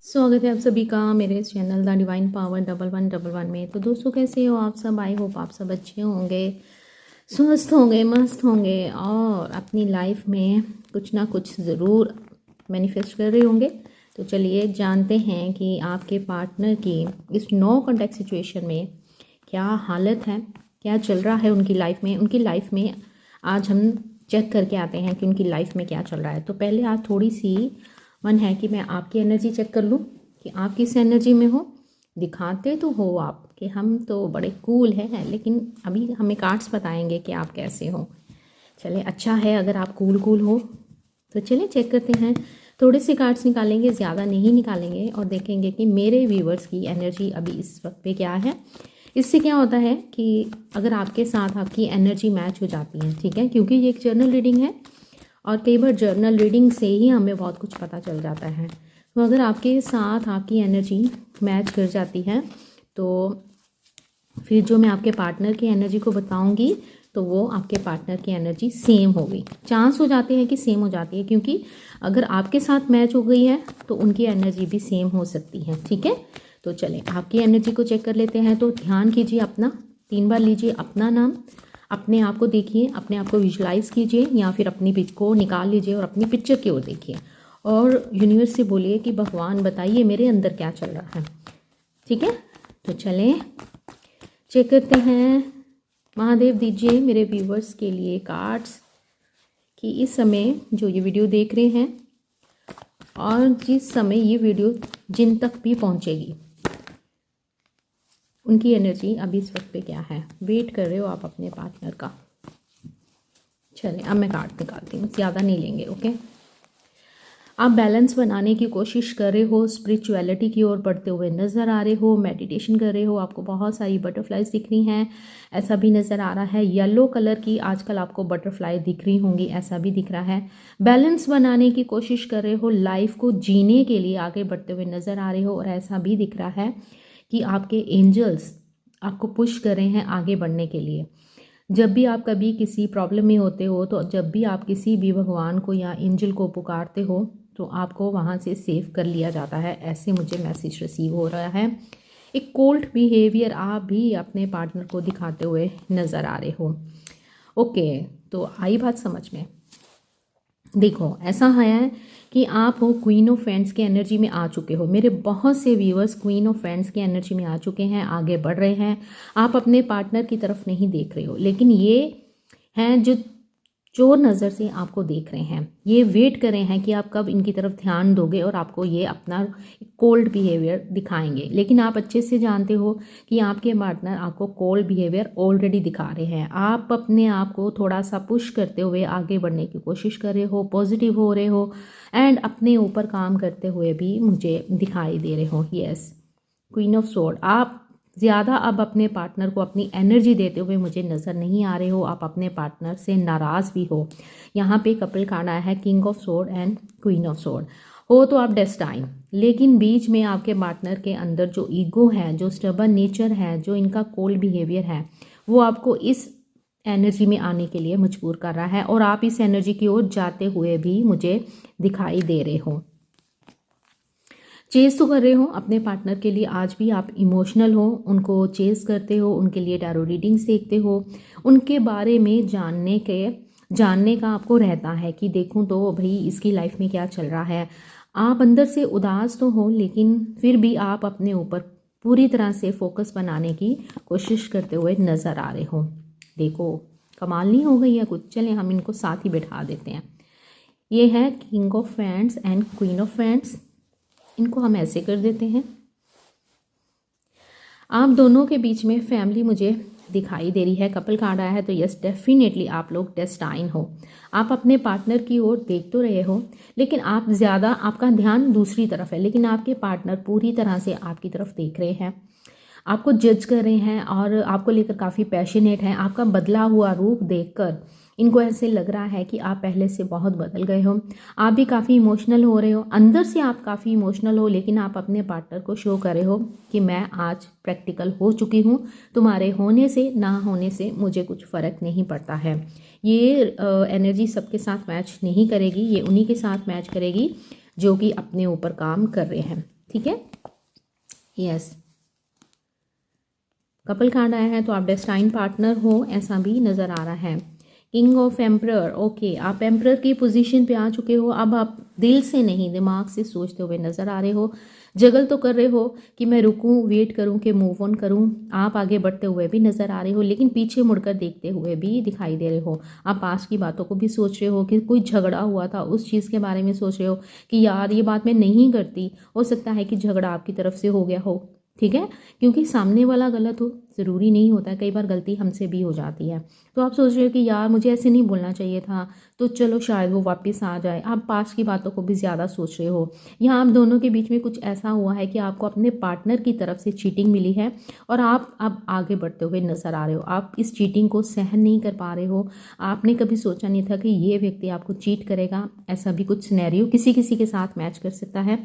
स्वागत है आप सभी का मेरे इस चैनल द डिवाइन पावर 1111 में। तो दोस्तों, कैसे हो आप सब? आई होप आप सब अच्छे होंगे, स्वस्थ होंगे, मस्त होंगे और अपनी लाइफ में कुछ ना कुछ ज़रूर मैनिफेस्ट कर रहे होंगे। तो चलिए जानते हैं कि आपके पार्टनर की इस नो कॉन्टैक्ट सिचुएशन में क्या हालत है, क्या चल रहा है उनकी लाइफ में। उनकी लाइफ में आज हम चेक करके आते हैं कि उनकी लाइफ में क्या चल रहा है। तो पहले आज थोड़ी सी मन है कि मैं आपकी एनर्जी चेक कर लूँ कि आप किस एनर्जी में हो। दिखाते तो हो आप कि हम तो बड़े कूल हैं, लेकिन अभी हमें कार्ड्स बताएंगे कि आप कैसे हो। चले, अच्छा है अगर आप कूल हो। तो चलिए चेक करते हैं। थोड़े से कार्ड्स निकालेंगे, ज़्यादा नहीं निकालेंगे, और देखेंगे कि मेरे व्यूवर्स की एनर्जी अभी इस वक्त पे क्या है। इससे क्या होता है कि अगर आपके साथ आपकी एनर्जी मैच हो जाती है, ठीक है, क्योंकि ये एक जर्नल रीडिंग है और कई बार जर्नल रीडिंग से ही हमें बहुत कुछ पता चल जाता है। तो अगर आपके साथ आपकी एनर्जी मैच कर जाती है तो फिर जो मैं आपके पार्टनर की एनर्जी को बताऊंगी तो वो आपके पार्टनर की एनर्जी सेम होगी। चांस हो जाते हैं कि सेम हो जाती है, क्योंकि अगर आपके साथ मैच हो गई है तो उनकी एनर्जी भी सेम हो सकती है, ठीक है। तो चलें आपकी एनर्जी को चेक कर लेते हैं। तो ध्यान कीजिए, अपना 3 बार लीजिए अपना नाम, अपने आप को देखिए, अपने आप को विजुलाइज कीजिए या फिर अपनी पिक को निकाल लीजिए और अपनी पिक्चर की ओर देखिए और यूनिवर्स से बोलिए कि भगवान बताइए मेरे अंदर क्या चल रहा है, ठीक है। तो चलें चेक करते हैं। महादेव दीजिए मेरे व्यूवर्स के लिए कार्ड्स कि इस समय जो ये वीडियो देख रहे हैं और जिस समय ये वीडियो जिन तक भी पहुंचेगी उनकी एनर्जी अभी इस वक्त पे क्या है। वेट कर रहे हो आप अपने पार्टनर का। चलें अब मैं कार्ड निकालती हूँ, ज़्यादा नहीं लेंगे, ओके। आप बैलेंस बनाने की कोशिश कर रहे हो, स्पिरिचुअलिटी की ओर बढ़ते हुए नज़र आ रहे हो, मेडिटेशन कर रहे हो, आपको बहुत सारी बटरफ्लाइज दिख रही हैं, ऐसा भी नज़र आ रहा है। येलो कलर की आजकल आपको बटरफ्लाई दिख रही होंगी, ऐसा भी दिख रहा है। बैलेंस बनाने की कोशिश कर रहे हो, लाइफ को जीने के लिए आगे बढ़ते हुए नज़र आ रहे हो, और ऐसा भी दिख रहा है कि आपके एंजल्स आपको पुश कर रहे हैं आगे बढ़ने के लिए। जब भी आप कभी किसी प्रॉब्लम में होते हो, तो जब भी आप किसी भी भगवान को या एंजल को पुकारते हो तो आपको वहाँ से सेव कर लिया जाता है, ऐसे मुझे मैसेज रिसीव हो रहा है। एक कोल्ड बिहेवियर आप भी अपने पार्टनर को दिखाते हुए नज़र आ रहे हो, ओके। तो आई बात समझ में। देखो ऐसा है कि आप हो क्वीन ऑफ फ्रेंड्स की एनर्जी में आ चुके हो। मेरे बहुत से व्यूअर्स क्वीन ऑफ फ्रेंड्स की एनर्जी में आ चुके हैं, आगे बढ़ रहे हैं। आप अपने पार्टनर की तरफ नहीं देख रहे हो, लेकिन ये हैं जो चोर नज़र से आपको देख रहे हैं। ये वेट कर रहे हैं कि आप कब इनकी तरफ ध्यान दोगे और आपको ये अपना कोल्ड बिहेवियर दिखाएंगे। लेकिन आप अच्छे से जानते हो कि आपके पार्टनर आपको कोल्ड बिहेवियर ऑलरेडी दिखा रहे हैं। आप अपने आप को थोड़ा सा पुश करते हुए आगे बढ़ने की कोशिश कर रहे हो, पॉजिटिव हो रहे हो एंड अपने ऊपर काम करते हुए भी मुझे दिखाई दे रहे हो। यस, क्वीन ऑफ स्वॉर्ड, आप ज़्यादा अब अपने पार्टनर को अपनी एनर्जी देते हुए मुझे नज़र नहीं आ रहे हो। आप अपने पार्टनर से नाराज़ भी हो। यहाँ पे कपल कार्ड आया है, king of sword and queen of sword. हो तो आप डेस्टाइन, लेकिन बीच में आपके पार्टनर के अंदर जो ईगो है, जो स्टबर्न नेचर है, जो इनका कोल्ड बिहेवियर है, वो आपको इस एनर्जी में आने के लिए मजबूर कर रहा है और आप इस एनर्जी की ओर जाते हुए भी मुझे दिखाई दे रहे हो। चेज़ तो कर रहे हो अपने पार्टनर के लिए, आज भी आप इमोशनल हो, उनको चेज़ करते हो, उनके लिए टैरो रीडिंग्स देखते हो, उनके बारे में जानने का आपको रहता है कि देखूं तो भाई इसकी लाइफ में क्या चल रहा है। आप अंदर से उदास तो हो, लेकिन फिर भी आप अपने ऊपर पूरी तरह से फोकस बनाने की कोशिश करते हुए नज़र आ रहे हो। देखो कमाल नहीं हो गई है कुछ। चलें हम इनको साथ ही बैठा देते हैं। ये है king of friends and queen of friends. इनको हम ऐसे कर देते हैं। आप दोनों के बीच में फैमिली मुझे दिखाई दे रही है। कपल कार्ड आया है, तो यस डेफिनेटली आप लोग डेस्टाइन हो। आप अपने पार्टनर की ओर देख तो रहे हो, लेकिन आप ज़्यादा, आपका ध्यान दूसरी तरफ है, लेकिन आपके पार्टनर पूरी तरह से आपकी तरफ देख रहे हैं, आपको जज कर रहे हैं और आपको लेकर काफ़ी पैशनेट हैं। आपका बदला हुआ रूप देखकर इनको ऐसे लग रहा है कि आप पहले से बहुत बदल गए हो, आप भी काफ़ी इमोशनल हो रहे हो, अंदर से आप काफ़ी इमोशनल हो, लेकिन आप अपने पार्टनर को शो कर रहे हो कि मैं आज प्रैक्टिकल हो चुकी हूँ, तुम्हारे होने से ना होने से मुझे कुछ फ़र्क नहीं पड़ता है। ये एनर्जी सबके साथ मैच नहीं करेगी, ये उन्हीं के साथ मैच करेगी जो कि अपने ऊपर काम कर रहे हैं। ठीक है, यस। कपल कार्ड आया है तो आप डेस्टाइन पार्टनर हो ऐसा भी नज़र आ रहा है। किंग ऑफ एम्परर, ओके, आप एम्परर की पोजीशन पे आ चुके हो। अब आप दिल से नहीं दिमाग से सोचते हुए नज़र आ रहे हो, जगल तो कर रहे हो कि मैं रुकूं, वेट करूं कि मूव ऑन करूं। आप आगे बढ़ते हुए भी नज़र आ रहे हो, लेकिन पीछे मुड़कर देखते हुए भी दिखाई दे रहे हो। आप पास की बातों को भी सोच रहे हो कि कोई झगड़ा हुआ था उस चीज़ के बारे में सोच रहे हो कि यार ये बात मैं नहीं करती, हो सकता है कि झगड़ा आपकी तरफ से हो गया हो। ठीक है, क्योंकि सामने वाला गलत हो ज़रूरी नहीं होता है, कई बार गलती हमसे भी हो जाती है। तो आप सोच रहे हो कि यार मुझे ऐसे नहीं बोलना चाहिए था, तो चलो शायद वो वापस आ जाए। आप पास की बातों को भी ज़्यादा सोच रहे हो। यहाँ आप दोनों के बीच में कुछ ऐसा हुआ है कि आपको अपने पार्टनर की तरफ से चीटिंग मिली है और आप अब आगे बढ़ते हुए नज़र आ रहे हो। आप इस चीटिंग को सहन नहीं कर पा रहे हो। आपने कभी सोचा नहीं था कि ये व्यक्ति आपको चीट करेगा। ऐसा भी कुछ सिनेरियो किसी किसी के साथ मैच कर सकता है।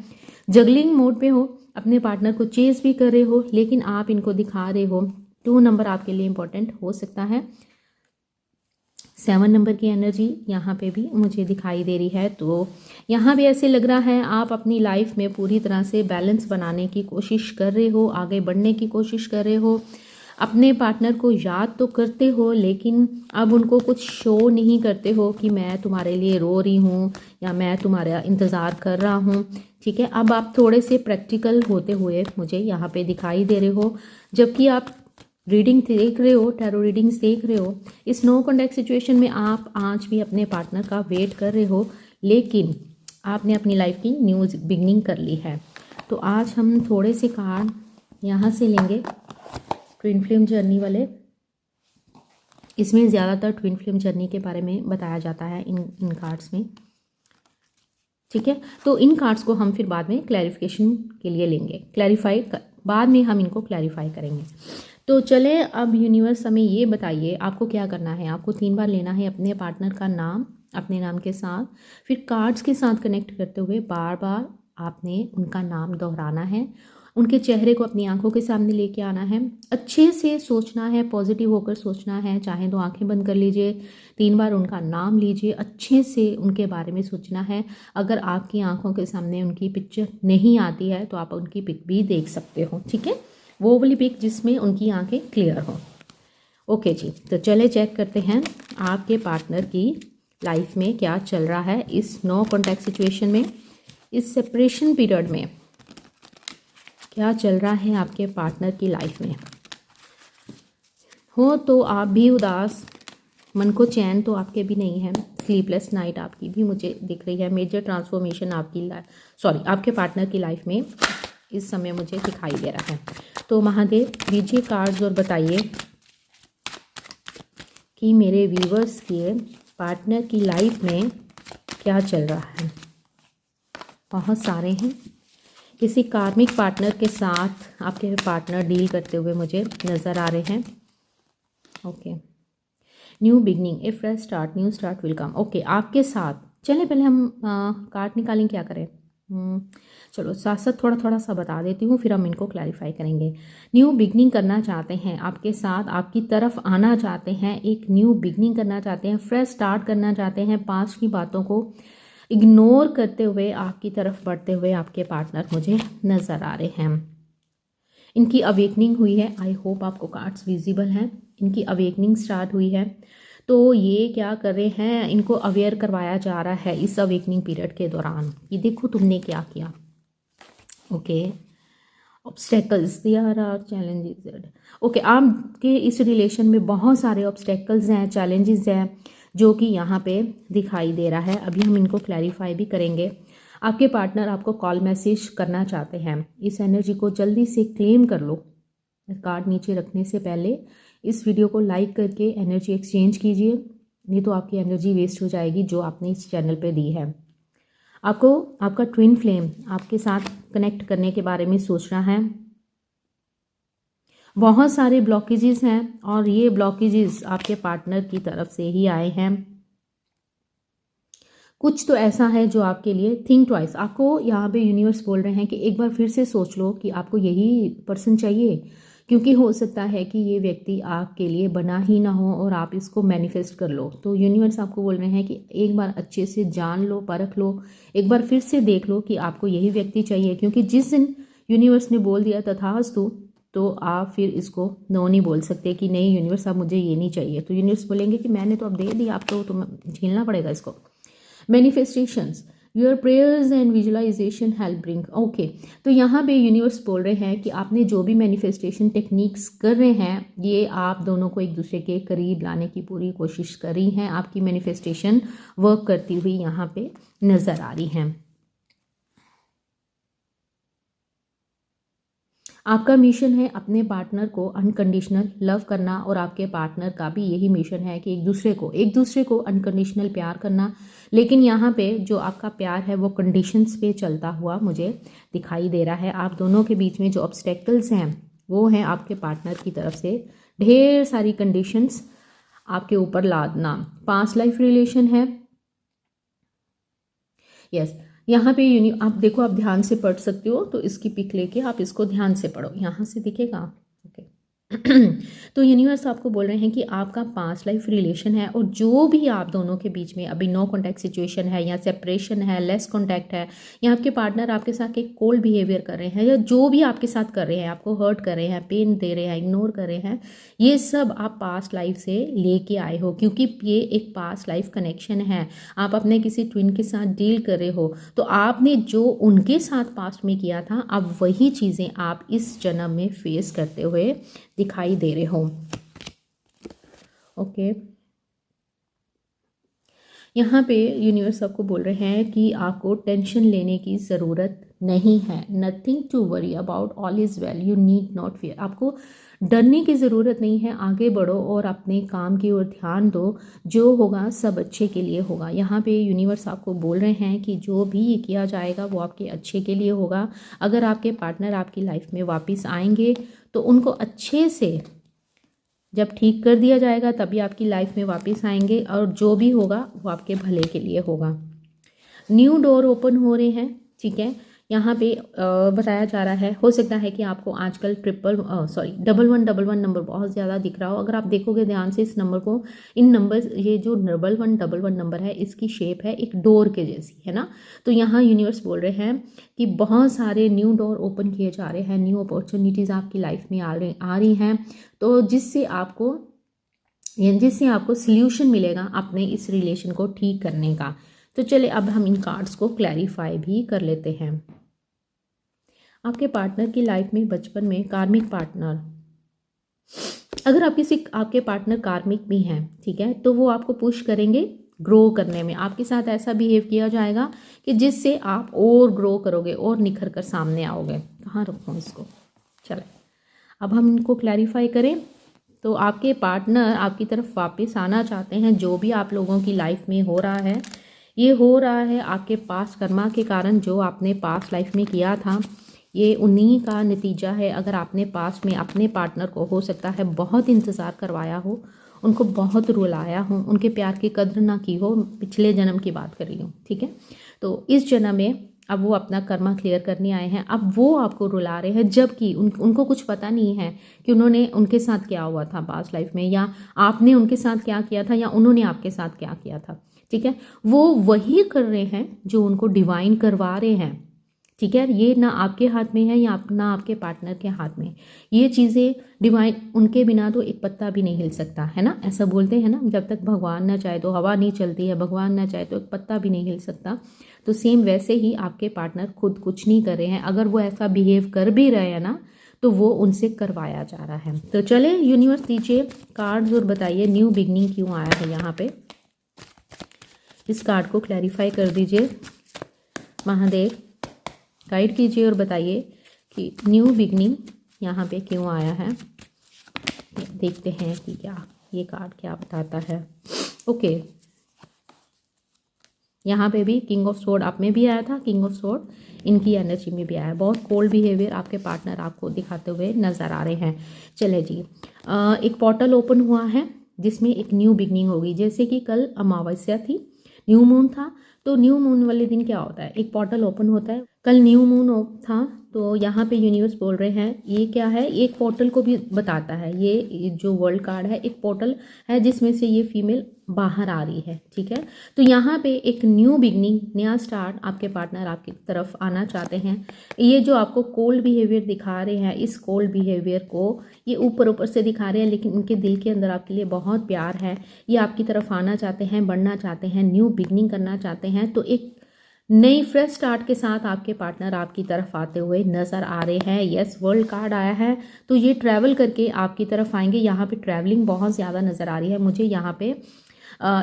जगलिंग मोड पे हो, अपने पार्टनर को चेस भी कर रहे हो, लेकिन आप इनको दिखा रहे हो। 2 नंबर आपके लिए इंपॉर्टेंट हो सकता है। 7 नंबर की एनर्जी यहाँ पे भी मुझे दिखाई दे रही है। तो यहाँ भी ऐसे लग रहा है आप अपनी लाइफ में पूरी तरह से बैलेंस बनाने की कोशिश कर रहे हो, आगे बढ़ने की कोशिश कर रहे हो। अपने पार्टनर को याद तो करते हो, लेकिन अब उनको कुछ शो नहीं करते हो कि मैं तुम्हारे लिए रो रही हूँ या मैं तुम्हारा इंतज़ार कर रहा हूँ। ठीक है, अब आप थोड़े से प्रैक्टिकल होते हुए मुझे यहाँ पे दिखाई दे रहे हो। जबकि आप रीडिंग देख रहे हो, टैरो रीडिंग्स देख रहे हो, इस नो कॉन्टैक्ट सिचुएशन में आप आज भी अपने पार्टनर का वेट कर रहे हो, लेकिन आपने अपनी लाइफ की न्यू बिगनिंग कर ली है। तो आज हम थोड़े से कार्ड यहाँ से लेंगे, ट्विन फ्लेम जर्नी वाले। इसमें ज़्यादातर ट्विन फ्लेम जर्नी के बारे में बताया जाता है इन कार्ड्स में। ठीक है, तो इन कार्ड्स को हम फिर बाद में क्लैरिफिकेशन के लिए लेंगे, बाद में हम इनको क्लैरिफाई करेंगे। तो चले, अब यूनिवर्स हमें ये बताइए आपको क्या करना है। आपको 3 बार लेना है अपने पार्टनर का नाम अपने नाम के साथ, फिर कार्ड्स के साथ कनेक्ट करते हुए बार बार आपने उनका नाम दोहराना है। उनके चेहरे को अपनी आंखों के सामने लेके आना है, अच्छे से सोचना है, पॉजिटिव होकर सोचना है। चाहे तो आंखें बंद कर लीजिए, 3 बार उनका नाम लीजिए, अच्छे से उनके बारे में सोचना है। अगर आपकी आंखों के सामने उनकी पिक्चर नहीं आती है तो आप उनकी पिक भी देख सकते हो। ठीक है, वो वाली पिक जिसमें उनकी आंखें क्लियर हो। ओके जी, तो चले चेक करते हैं आपके पार्टनर की लाइफ में क्या चल रहा है इस नो कॉन्टैक्ट सिचुएशन में, इस सेपरेशन पीरियड में क्या चल रहा है आपके पार्टनर की लाइफ में। हो तो आप भी उदास, मन को चैन तो आपके भी नहीं है, स्लीपलेस नाइट आपकी भी मुझे दिख रही है। मेजर ट्रांसफॉर्मेशन आपके पार्टनर की लाइफ में इस समय मुझे दिखाई दे रहा है। तो महादेव दीजिए कार्ड्स और बताइए कि मेरे व्यूवर्स के पार्टनर की लाइफ में क्या चल रहा है। बहुत सारे हैं, किसी कार्मिक पार्टनर के साथ आपके पार्टनर डील करते हुए मुझे नज़र आ रहे हैं। Okay, new beginning, A fresh start, new start will come. Okay, आपके साथ चलें पहले हम कार्ड निकालें, क्या करें। चलो साथ साथ थोड़ा थोड़ा सा बता देती हूँ, फिर हम इनको क्लैरिफाई करेंगे। न्यू बिगनिंग करना चाहते हैं आपके साथ, आपकी तरफ आना चाहते हैं, एक न्यू बिगनिंग करना चाहते हैं, फ्रेश स्टार्ट करना चाहते हैं। पास्ट की बातों को इग्नोर करते हुए आपकी तरफ बढ़ते हुए आपके पार्टनर मुझे नज़र आ रहे हैं। इनकी अवेकनिंग हुई है, आई होप आपको कार्ड्स विजिबल हैं। इनकी अवेकनिंग स्टार्ट हुई है, तो ये क्या कर रहे हैं, इनको अवेयर करवाया जा रहा है इस अवेकनिंग पीरियड के दौरान कि देखो तुमने क्या किया। Okay, obstacles, there are challenges. Okay, आपके इस रिलेशन में बहुत सारे ऑब्स्टेकल्स हैं, चैलेंजेस हैं जो कि यहाँ पे दिखाई दे रहा है। अभी हम इनको क्लैरिफाई भी करेंगे। आपके पार्टनर आपको कॉल मैसेज करना चाहते हैं, इस एनर्जी को जल्दी से क्लेम कर लो। कार्ड नीचे रखने से पहले इस वीडियो को लाइक करके एनर्जी एक्सचेंज कीजिए, नहीं तो आपकी एनर्जी वेस्ट हो जाएगी जो आपने इस चैनल पे दी है। आपको आपका ट्विन फ्लेम आपके साथ कनेक्ट करने के बारे में सोचना है। बहुत सारे ब्लॉकेजेस हैं और ये ब्लॉकेजेस आपके पार्टनर की तरफ से ही आए हैं। कुछ तो ऐसा है जो आपके लिए थिंक ट्वाइस, आपको यहाँ पे यूनिवर्स बोल रहे हैं कि एक बार फिर से सोच लो कि आपको यही पर्सन चाहिए, क्योंकि हो सकता है कि ये व्यक्ति आपके लिए बना ही ना हो और आप इसको मैनिफेस्ट कर लो। तो यूनिवर्स आपको बोल रहे हैं कि एक बार अच्छे से जान लो, परख लो, एक बार फिर से देख लो कि आपको यही व्यक्ति चाहिए। क्योंकि जिस दिन यूनिवर्स ने बोल दिया तथास्तु, तो आप फिर इसको नो नहीं बोल सकते कि नहीं यूनिवर्स अब मुझे ये नहीं चाहिए। तो यूनिवर्स बोलेंगे कि मैंने तो अब दे दिया, आप तो झेलना पड़ेगा इसको। Manifestations, your prayers and visualisation help bring. Okay, तो यहाँ पे यूनिवर्स बोल रहे हैं कि आपने जो भी मैनिफेस्टेशन टेक्निक्स कर रहे हैं, ये आप दोनों को एक दूसरे के करीब लाने की पूरी कोशिश कर रही हैं। आपकी मैनिफेस्टेशन वर्क करती हुई यहाँ पे नज़र आ रही हैं। आपका मिशन है अपने पार्टनर को अनकंडीशनल लव करना, और आपके पार्टनर का भी यही मिशन है कि एक दूसरे को अनकंडीशनल प्यार करना। लेकिन यहाँ पे जो आपका प्यार है वो कंडीशंस पे चलता हुआ मुझे दिखाई दे रहा है। आप दोनों के बीच में जो ऑब्स्टेकल्स हैं वो हैं आपके पार्टनर की तरफ से ढेर सारी कंडीशंस आपके ऊपर लादना। पास्ट लाइफ रिलेशन है, यस। यहाँ पे आप देखो, आप ध्यान से पढ़ सकते हो, तो इसकी पिक लेके आप इसको ध्यान से पढ़ो, यहाँ से दिखेगा। ओके तो यूनिवर्स आपको बोल रहे हैं कि आपका पास्ट लाइफ रिलेशन है, और जो भी आप दोनों के बीच में अभी नो कॉन्टैक्ट सिचुएशन है या सेपरेशन है, लेस कॉन्टैक्ट है, या आपके पार्टनर आपके साथ एक कोल्ड बिहेवियर कर रहे हैं, या जो भी आपके साथ कर रहे हैं, आपको हर्ट कर रहे हैं, पेन दे रहे हैं, इग्नोर कर रहे हैं, ये सब आप पास्ट लाइफ से लेके आए हो। क्योंकि ये एक पास्ट लाइफ कनेक्शन है, आप अपने किसी ट्विन के साथ डील कर रहे हो, तो आपने जो उनके साथ पास्ट में किया था, अब वही चीज़ें आप इस जन्म में फेस करते हुए दिखाई दे रहे हो। ओके, यहाँ पे यूनिवर्स आपको बोल रहे हैं कि आपको टेंशन लेने की ज़रूरत नहीं है। Nothing to worry about, all is well, you need not fear. आपको डरने की ज़रूरत नहीं है, आगे बढ़ो और अपने काम की ओर ध्यान दो, जो होगा सब अच्छे के लिए होगा। यहाँ पे यूनिवर्स आपको बोल रहे हैं कि जो भी ये किया जाएगा वो आपके अच्छे के लिए होगा। अगर आपके पार्टनर आपकी लाइफ में वापस आएंगे तो उनको अच्छे से जब ठीक कर दिया जाएगा तभी आपकी लाइफ में वापस आएंगे, और जो भी होगा वो आपके भले के लिए होगा। न्यू डोर ओपन हो रहे हैं, ठीक है। यहाँ पे बताया जा रहा है, हो सकता है कि आपको आजकल डबल वन नंबर बहुत ज़्यादा दिख रहा हो। अगर आप देखोगे ध्यान से इस नंबर को, इन नंबर, ये जो डबल वन नंबर है, इसकी शेप है एक डोर के जैसी, है ना। तो यहाँ यूनिवर्स बोल रहे हैं कि बहुत सारे न्यू डोर ओपन किए जा रहे हैं, न्यू अपॉर्चुनिटीज़ आपकी लाइफ में आ रही हैं, तो जिससे आपको सल्यूशन मिलेगा अपने इस रिलेशन को ठीक करने का। तो चले अब हम इन कार्ड्स को क्लैरिफाई भी कर लेते हैं। आपके पार्टनर की लाइफ में बचपन में कार्मिक पार्टनर, अगर आपके पार्टनर कार्मिक भी हैं, ठीक है, तो वो आपको पुश करेंगे ग्रो करने में। आपके साथ ऐसा बिहेव किया जाएगा कि जिससे आप और ग्रो करोगे और निखर कर सामने आओगे। कहाँ रखूँ इसको, चले अब हम इनको क्लैरिफाई करें। तो आपके पार्टनर आपकी तरफ वापस आना चाहते हैं। जो भी आप लोगों की लाइफ में हो रहा है, ये हो रहा है आपके पास्ट कर्मा के कारण। जो आपने पास्ट लाइफ में किया था, ये उन्हीं का नतीजा है। अगर आपने पास्ट में अपने पार्टनर को, हो सकता है, बहुत इंतज़ार करवाया हो, उनको बहुत रुलाया हो, उनके प्यार की कद्र ना की हो, पिछले जन्म की बात कर रही हूँ, ठीक है। तो इस जन्म में अब वो अपना कर्मा क्लियर करने आए हैं। अब वो आपको रुला रहे हैं, जबकि उनको कुछ पता नहीं है कि उनके साथ क्या हुआ था पास्ट लाइफ में, या आपने उनके साथ क्या किया था, या उन्होंने आपके साथ क्या किया था, ठीक है। वो वही कर रहे हैं जो उनको डिवाइन करवा रहे हैं, ठीक है। ये ना आपके हाथ में है या ना आपके पार्टनर के हाथ में। ये चीज़ें डिवाइन, उनके बिना तो एक पत्ता भी नहीं हिल सकता, है ना। ऐसा बोलते हैं ना, जब तक भगवान ना चाहे तो हवा नहीं चलती है, भगवान ना चाहे तो एक पत्ता भी नहीं हिल सकता। तो सेम वैसे ही आपके पार्टनर खुद कुछ नहीं कर रहे हैं। अगर वो ऐसा बिहेव कर भी रहे हैं ना, तो वो उनसे करवाया जा रहा है। तो चले यूनिवर्स दीजिए कार्ड्स और बताइए न्यू बिगनिंग क्यों आया है यहाँ पे। इस कार्ड को क्लैरिफाई कर दीजिए महादेव, गाइड कीजिए और बताइए कि न्यू बिगनिंग यहाँ पे क्यों आया है। देखते हैं कि क्या ये कार्ड क्या बताता है। ओके, यहाँ पे भी किंग ऑफ स्वॉर्ड आप में भी आया था, किंग ऑफ स्वॉर्ड इनकी एनर्जी में भी आया है। बहुत कोल्ड बिहेवियर आपके पार्टनर आपको दिखाते हुए नज़र आ रहे हैं। चले जी, एक पोर्टल ओपन हुआ है जिसमें एक न्यू बिगनिंग होगी। जैसे कि कल अमावस्या थी, न्यू मून था, तो न्यू मून वाले दिन क्या होता है, एक पोर्टल ओपन होता है। कल न्यू मून था, तो यहाँ पे यूनिवर्स बोल रहे हैं ये क्या है, एक पोर्टल को भी बताता है। ये जो वर्ल्ड कार्ड है एक पोर्टल है जिसमें से ये फीमेल बाहर आ रही है, ठीक है। तो यहाँ पे एक न्यू बिगनिंग, नया स्टार्ट आपके पार्टनर आपकी तरफ आना चाहते हैं। ये जो आपको कोल्ड बिहेवियर दिखा रहे हैं, इस कोल्ड बिहेवियर को ये ऊपर ऊपर से दिखा रहे हैं, लेकिन इनके दिल के अंदर आपके लिए बहुत प्यार है। ये आपकी तरफ आना चाहते हैं, बढ़ना चाहते हैं, न्यू बिगनिंग करना चाहते हैं। तो एक नई फ्रेश स्टार्ट के साथ आपके पार्टनर आपकी तरफ आते हुए नज़र आ रहे हैं। यस, वर्ल्ड कार्ड आया है, तो ये ट्रैवल करके आपकी तरफ आएंगे। यहाँ पे ट्रैवलिंग बहुत ज़्यादा नज़र आ रही है मुझे। यहाँ पे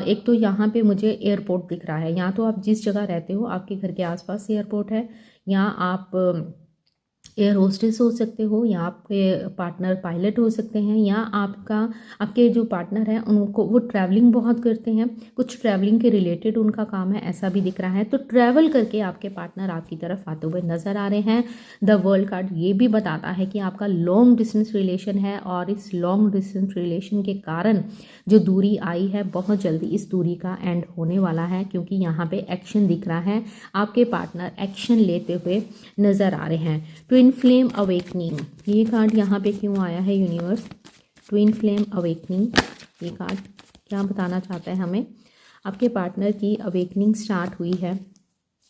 एक तो यहाँ पे मुझे एयरपोर्ट दिख रहा है। यहाँ तो आप जिस जगह रहते हो आपके घर के आसपास एयरपोर्ट है। यहाँ आप एयर होस्टेस हो सकते हो, या आपके पार्टनर पायलट हो सकते हैं, या आपके जो पार्टनर हैं उनको वो ट्रैवलिंग बहुत करते हैं, कुछ ट्रैवलिंग के रिलेटेड उनका काम है, ऐसा भी दिख रहा है। तो ट्रैवल करके आपके पार्टनर आपकी तरफ आते हुए नज़र आ रहे हैं। द वर्ल्ड कार्ड ये भी बताता है कि आपका लॉन्ग डिस्टेंस रिलेशन है, और इस लॉन्ग डिस्टेंस रिलेशन के कारण जो दूरी आई है बहुत जल्दी इस दूरी का एंड होने वाला है, क्योंकि यहाँ पे एक्शन दिख रहा है। आपके पार्टनर एक्शन लेते हुए नज़र आ रहे हैं। ट्विन फ्लेम अवेकनिंग, ये कार्ड यहाँ पे क्यों आया है यूनिवर्स? ट्विन फ्लेम अवेकनिंग, ये कार्ड क्या बताना चाहता है हमें? आपके पार्टनर की अवेकनिंग स्टार्ट हुई है।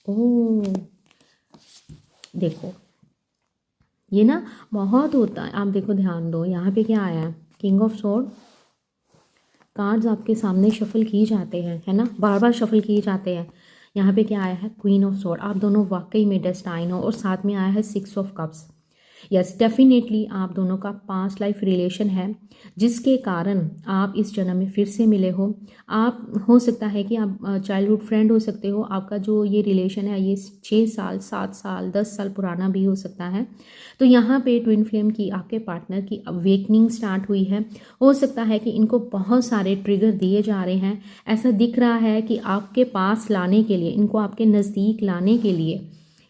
ओह देखो, ये ना बहुत होता है, आप देखो ध्यान दो, यहाँ पे क्या आया है, किंग ऑफ स्वॉर्ड। कार्ड्स आपके सामने शफल किए जाते हैं, है ना, बार बार शफल किए जाते हैं। यहाँ पे क्या आया है, क्वीन ऑफ स्वॉर्ड। आप दोनों वाकई में डेस्टाइन हो, और साथ में आया है six of cups. Yes, definitely आप दोनों का पास्ट लाइफ रिलेशन है, जिसके कारण आप इस जन्म में फिर से मिले हो। आप हो सकता है कि आप चाइल्डहुड फ्रेंड हो सकते हो। आपका जो ये रिलेशन है ये 6 साल, 7 साल, 10 साल पुराना भी हो सकता है। तो यहाँ पे ट्विन फ्लेम की आपके पार्टनर की अवेकनिंग स्टार्ट हुई है। हो सकता है कि इनको बहुत सारे ट्रिगर दिए जा रहे हैं। ऐसा दिख रहा है कि आपके पास लाने के लिए, इनको आपके नज़दीक लाने के लिए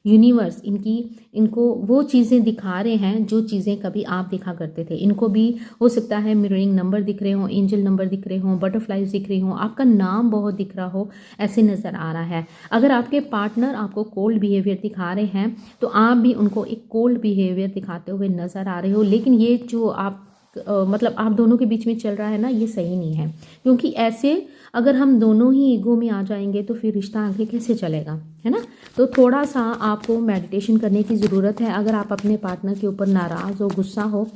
यूनिवर्स इनको वो चीज़ें दिखा रहे हैं जो चीज़ें कभी आप दिखा करते थे। इनको भी हो सकता है मिररिंग नंबर दिख रहे हों, एंजल नंबर दिख रहे हों, बटरफ्लाइज दिख रही हों, आपका नाम बहुत दिख रहा हो, ऐसे नज़र आ रहा है। अगर आपके पार्टनर आपको कोल्ड बिहेवियर दिखा रहे हैं तो आप भी उनको एक कोल्ड बिहेवियर दिखाते हुए नज़र आ रहे हो। लेकिन ये जो मतलब आप दोनों के बीच में चल रहा है ना, ये सही नहीं है, क्योंकि ऐसे अगर हम दोनों ही ईगो में आ जाएंगे तो फिर रिश्ता आगे कैसे चलेगा, है ना। तो थोड़ा सा आपको मेडिटेशन करने की ज़रूरत है। अगर आप अपने पार्टनर के ऊपर नाराज़ हो, गुस्सा हो,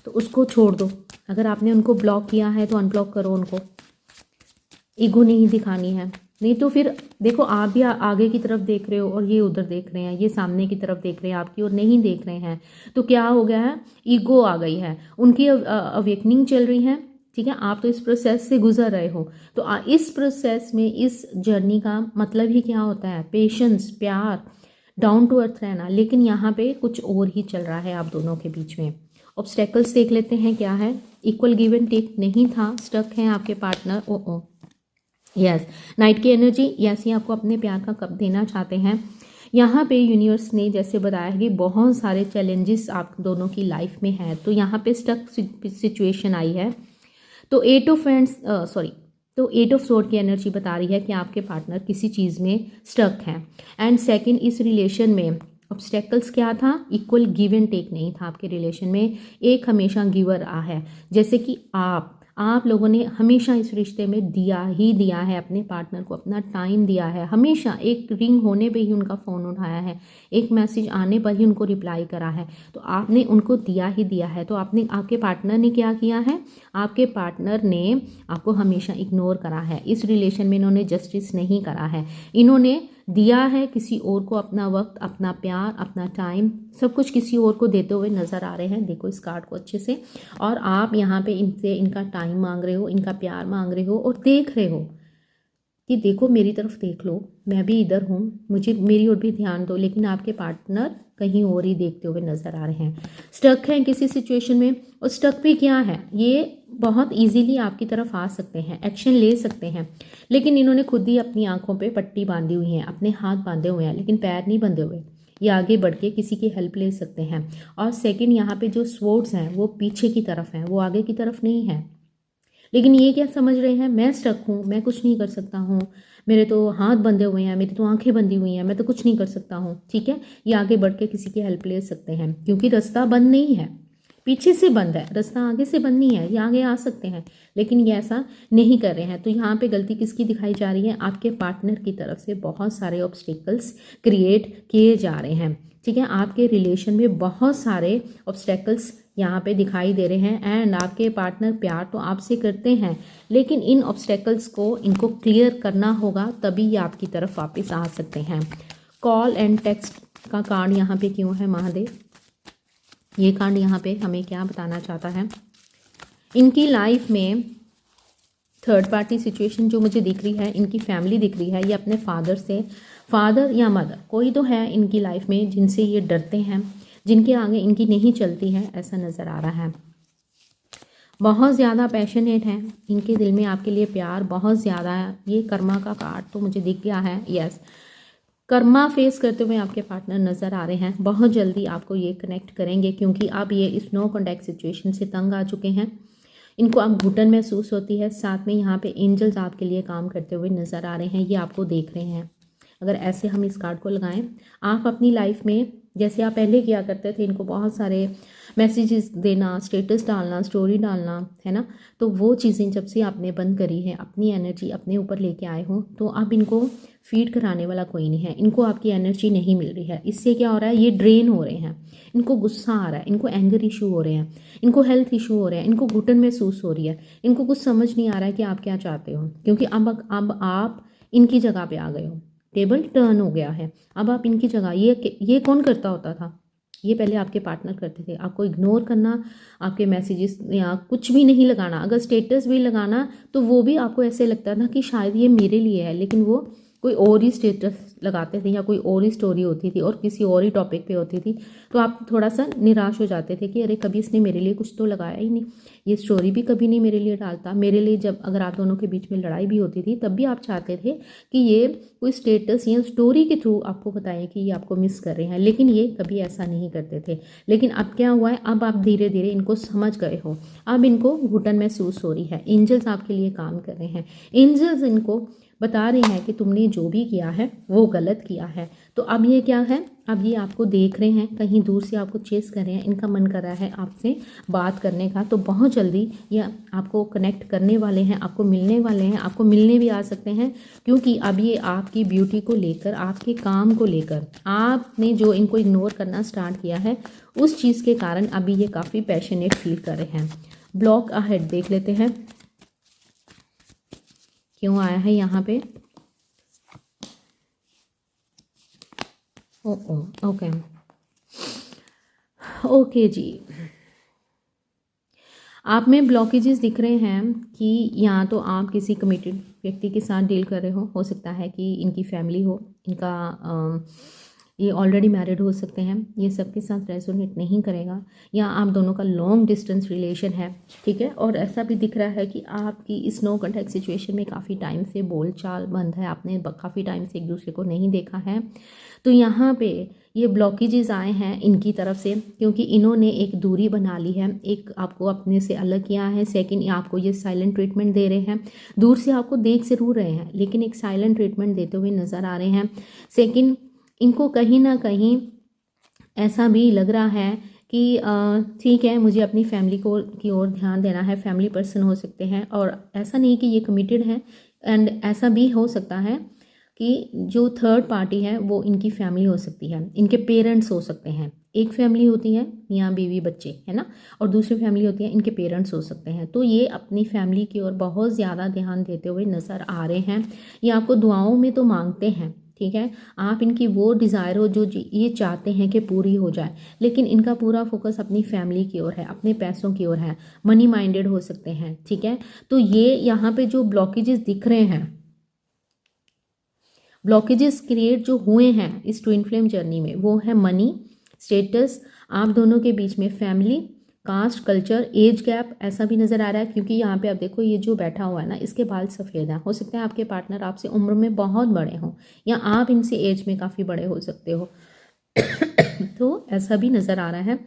तो उसको छोड़ दो। अगर आपने उनको ब्लॉक किया है तो अनब्लॉक करो उनको, ईगो नहीं दिखानी है। नहीं तो फिर देखो, आप भी आगे की तरफ देख रहे हो और ये उधर देख रहे हैं, ये सामने की तरफ देख रहे हैं, आपकी ओर नहीं देख रहे हैं। तो क्या हो गया है, ईगो आ गई है, उनकी अवेकनिंग चल रही है, ठीक है। आप तो इस प्रोसेस से गुजर रहे हो। तो इस प्रोसेस में, इस जर्नी का मतलब ही क्या होता है, पेशेंस, प्यार, डाउन टू अर्थ रहना। लेकिन यहाँ पे कुछ और ही चल रहा है आप दोनों के बीच में। ऑब्स्टेकल्स देख लेते हैं क्या है। इक्वल गिव एंड टेक नहीं था, स्टक है आपके पार्टनर। ओ यस, नाइट की एनर्जी, यस, ये आपको अपने प्यार का कप देना चाहते हैं। यहाँ पे यूनिवर्स ने जैसे बताया कि बहुत सारे चैलेंजेस आप दोनों की लाइफ में हैं, तो यहाँ पे स्टक सिचुएशन आई है। तो एट ऑफ स्वॉर्ड की एनर्जी बता रही है कि आपके पार्टनर किसी चीज़ में स्टक हैं। एंड सेकंड, इस रिलेशन में ऑब्स्टेकल्स क्या था, इक्वल गिव एंड टेक नहीं था आपके रिलेशन में। एक हमेशा गिवर आ है, जैसे कि आप लोगों ने हमेशा इस रिश्ते में दिया ही दिया है, अपने पार्टनर को अपना टाइम दिया है। हमेशा एक रिंग होने पे ही उनका फ़ोन उठाया है, एक मैसेज आने पर ही उनको रिप्लाई करा है। तो आपने उनको दिया ही दिया है। तो आपके पार्टनर ने क्या किया है, आपके पार्टनर ने आपको हमेशा इग्नोर करा है। इस रिलेशन में इन्होंने जस्टिस नहीं करा है। इन्होंने दिया है किसी और को अपना वक्त, अपना प्यार, अपना टाइम, सब कुछ किसी और को देते हुए नज़र आ रहे हैं। देखो इस कार्ड को अच्छे से। और आप यहाँ पे इनसे इनका टाइम मांग रहे हो, इनका प्यार मांग रहे हो, और देख रहे हो कि देखो मेरी तरफ देख लो, मैं भी इधर हूँ, मुझे मेरी ओर भी ध्यान दो, लेकिन आपके पार्टनर कहीं और ही देखते हुए नज़र आ रहे हैं, स्टक हैं किसी सिचुएशन में। और स्टक भी क्या है, ये बहुत इजीली आपकी तरफ आ सकते हैं, एक्शन ले सकते हैं, लेकिन इन्होंने खुद ही अपनी आंखों पे पट्टी बांधी हुई है, अपने हाथ बांधे हुए हैं, लेकिन पैर नहीं बंधे हुए। ये आगे बढ़ के किसी की हेल्प ले सकते हैं। और सेकंड, यहाँ पे जो स्वॉर्ड्स हैं वो पीछे की तरफ हैं, वो आगे की तरफ नहीं है। लेकिन ये क्या समझ रहे हैं, मैं स्टक हूँ, मैं कुछ नहीं कर सकता हूँ, मेरे तो हाथ बंधे हुए हैं, मेरी तो आंखें बंधी हुई हैं, मैं तो कुछ नहीं कर सकता हूँ। ठीक है, ये आगे बढ़ के किसी की हेल्प ले सकते हैं, क्योंकि रास्ता बंद नहीं है, पीछे से बंद है, रास्ता आगे से बंद नहीं है, ये आगे आ सकते हैं, लेकिन ये ऐसा नहीं कर रहे हैं। तो यहाँ पे गलती किसकी दिखाई जा रही है, आपके पार्टनर की तरफ से बहुत सारे ऑब्स्टिकल्स क्रिएट किए जा रहे हैं। ठीक है, आपके रिलेशन में बहुत सारे ऑब्स्टेकल्स यहाँ पे दिखाई दे रहे हैं। एंड आपके पार्टनर प्यार तो आपसे करते हैं, लेकिन इन ऑब्स्टेकल्स को इनको क्लियर करना होगा, तभी ये आपकी तरफ वापस आ सकते हैं। कॉल एंड टेक्स्ट का कार्ड यहाँ पे क्यों है महादेव, ये कार्ड यहाँ पे हमें क्या बताना चाहता है। इनकी लाइफ में थर्ड पार्टी सिचुएशन जो मुझे दिख रही है, इनकी फैमिली दिख रही है, ये अपने फादर या मदर कोई तो है इनकी लाइफ में जिनसे ये डरते हैं, जिनके आगे इनकी नहीं चलती है, ऐसा नज़र आ रहा है। बहुत ज़्यादा पैशनेट हैं, इनके दिल में आपके लिए प्यार बहुत ज़्यादा है। ये कर्मा का कार्ड तो मुझे दिख गया है, यस, कर्मा फेस करते हुए आपके पार्टनर नज़र आ रहे हैं। बहुत जल्दी आपको ये कनेक्ट करेंगे, क्योंकि अब ये इस नो कॉन्टैक्ट सिचुएशन से तंग आ चुके हैं। इनको अब घुटन महसूस होती है, साथ में यहाँ पे एंजल्स आपके लिए काम करते हुए नज़र आ रहे हैं, ये आपको देख रहे हैं। अगर ऐसे हम इस कार्ड को लगाएं, आप अपनी लाइफ में जैसे आप पहले किया करते थे, इनको बहुत सारे मैसेजेस देना, स्टेटस डालना, स्टोरी डालना, है ना, तो वो चीज़ें जब से आपने बंद करी है, अपनी एनर्जी अपने ऊपर लेके आए हो, तो अब इनको फीड कराने वाला कोई नहीं है, इनको आपकी एनर्जी नहीं मिल रही है। इससे क्या हो रहा है, ये ड्रेन हो रहे हैं, इनको गुस्सा आ रहा है, इनको एंगर इशू हो रहे हैं, इनको हेल्थ इशू हो रहे हैं, इनको घुटन महसूस हो रही है, इनको कुछ समझ नहीं आ रहा है कि आप क्या चाहते हो, क्योंकि अब आप इनकी जगह पे आ गए हो, टेबल टर्न हो गया है। अब आप इनकी जगह, ये कौन करता होता था, ये पहले आपके पार्टनर करते थे। आपको इग्नोर करना, आपके मैसेजेस या कुछ भी नहीं लगाना, अगर स्टेटस भी लगाना तो वो भी आपको ऐसे लगता था कि शायद ये मेरे लिए है, लेकिन वो कोई और ही स्टेटस लगाते थे या कोई और ही स्टोरी होती थी और किसी और ही टॉपिक पे होती थी, तो आप थोड़ा सा निराश हो जाते थे कि अरे कभी इसने मेरे लिए कुछ तो लगाया ही नहीं, ये स्टोरी भी कभी नहीं मेरे लिए डालता, मेरे लिए जब अगर आप दोनों के बीच में लड़ाई भी होती थी तब भी आप चाहते थे कि ये कोई स्टेटस या स्टोरी के थ्रू आपको बताएं कि ये आपको मिस कर रहे हैं, लेकिन ये कभी ऐसा नहीं करते थे। लेकिन अब क्या हुआ है, अब आप धीरे धीरे इनको समझ गए हो, अब इनको घुटन महसूस हो रही है, एंजल्स आपके लिए काम कर रहे हैं, एंजल्स इनको बता रहे हैं कि तुमने जो भी किया है वो गलत किया है। तो अब ये क्या है, अब ये आपको देख रहे हैं, कहीं दूर से आपको चेस कर रहे हैं, इनका मन कर रहा है आपसे बात करने का, तो बहुत जल्दी ये आपको कनेक्ट करने वाले हैं, आपको मिलने वाले हैं, आपको मिलने भी आ सकते हैं, क्योंकि अब ये आपकी ब्यूटी को लेकर, आपके काम को लेकर, आपने जो इनको इग्नोर करना स्टार्ट किया है उस चीज़ के कारण अभी ये काफ़ी पैशनेट फील कर रहे हैं। ब्लॉक अहेड देख लेते हैं क्यों आया है यहाँ पे। ओके ओके जी, आप में ब्लॉकेजेस दिख रहे हैं कि या तो आप किसी कमिटेड व्यक्ति के साथ डील कर रहे हो सकता है कि इनकी फैमिली हो, इनका ये ऑलरेडी मैरिड हो सकते हैं, ये सबके साथ रेजोनेट नहीं करेगा, या आप दोनों का लॉन्ग डिस्टेंस रिलेशन है, ठीक है। और ऐसा भी दिख रहा है कि आपकी इस नो कॉन्टैक्ट सिचुएशन में काफ़ी टाइम से बोलचाल बंद है, आपने काफ़ी टाइम से एक दूसरे को नहीं देखा है, तो यहाँ पे ये ब्लॉकेजेस आए हैं इनकी तरफ से, क्योंकि इन्होंने एक दूरी बना ली है, एक आपको अपने से अलग किया है। सेकंड, आपको ये साइलेंट ट्रीटमेंट दे रहे हैं, दूर से आपको देख जरूर रहे हैं लेकिन एक साइलेंट ट्रीटमेंट देते हुए नज़र आ रहे हैं। सेकंड, इनको कहीं ना कहीं ऐसा भी लग रहा है कि ठीक है, मुझे अपनी फैमिली की ओर ध्यान देना है, फैमिली पर्सन हो सकते हैं, और ऐसा नहीं कि ये कमिटेड है, एंड ऐसा भी हो सकता है कि जो थर्ड पार्टी है वो इनकी फैमिली हो सकती है, इनके पेरेंट्स हो सकते हैं। एक फैमिली होती है मियाँ बीवी बच्चे, है ना, और दूसरी फैमिली होती है इनके पेरेंट्स हो सकते हैं। तो ये अपनी फैमिली की ओर बहुत ज़्यादा ध्यान देते हुए नज़र आ रहे हैं। ये आपको दुआओं में तो मांगते हैं, ठीक है, आप इनकी वो डिज़ायर हो जो ये चाहते हैं कि पूरी हो जाए, लेकिन इनका पूरा फोकस अपनी फैमिली की ओर है, अपने पैसों की ओर है, मनी माइंडेड हो सकते हैं, ठीक है। तो ये यहाँ पे जो ब्लॉकेजेस दिख रहे हैं ब्लॉकेजेस क्रिएट जो हुए हैं इस ट्विन फ्लेम जर्नी में वो है मनी, स्टेटस, आप दोनों के बीच में family, caste, culture, age gap ऐसा भी नज़र आ रहा है, क्योंकि यहाँ पे आप देखो ये जो बैठा हुआ है ना इसके बाल सफ़ेद हैं। हो सकता है आपके पार्टनर आपसे उम्र में बहुत बड़े हों या आप इनसे एज में काफ़ी बड़े हो सकते हो। तो ऐसा भी नज़र आ रहा है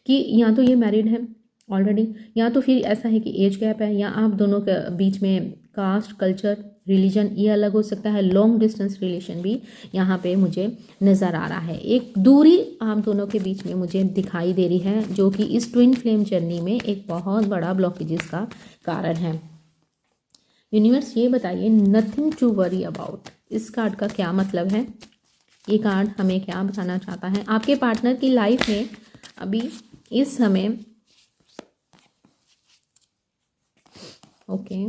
कि या तो ये मैरिड है ऑलरेडी, या तो फिर ऐसा है कि एज गैप है, या आप दोनों के बीच में कास्ट, कल्चर, रिलीजन ये अलग हो सकता है। लॉन्ग डिस्टेंस रिलेशन भी यहाँ पे मुझे नज़र आ रहा है। एक दूरी आप दोनों के बीच में मुझे दिखाई दे रही है, जो कि इस ट्विन फ्लेम जर्नी में एक बहुत बड़ा ब्लॉकेजेस का कारण है। यूनिवर्स ये बताइए, नथिंग टू वरी अबाउट, इस कार्ड का क्या मतलब है? ये कार्ड हमें क्या बताना चाहता है? आपके पार्टनर की लाइफ में अभी इस समय ओके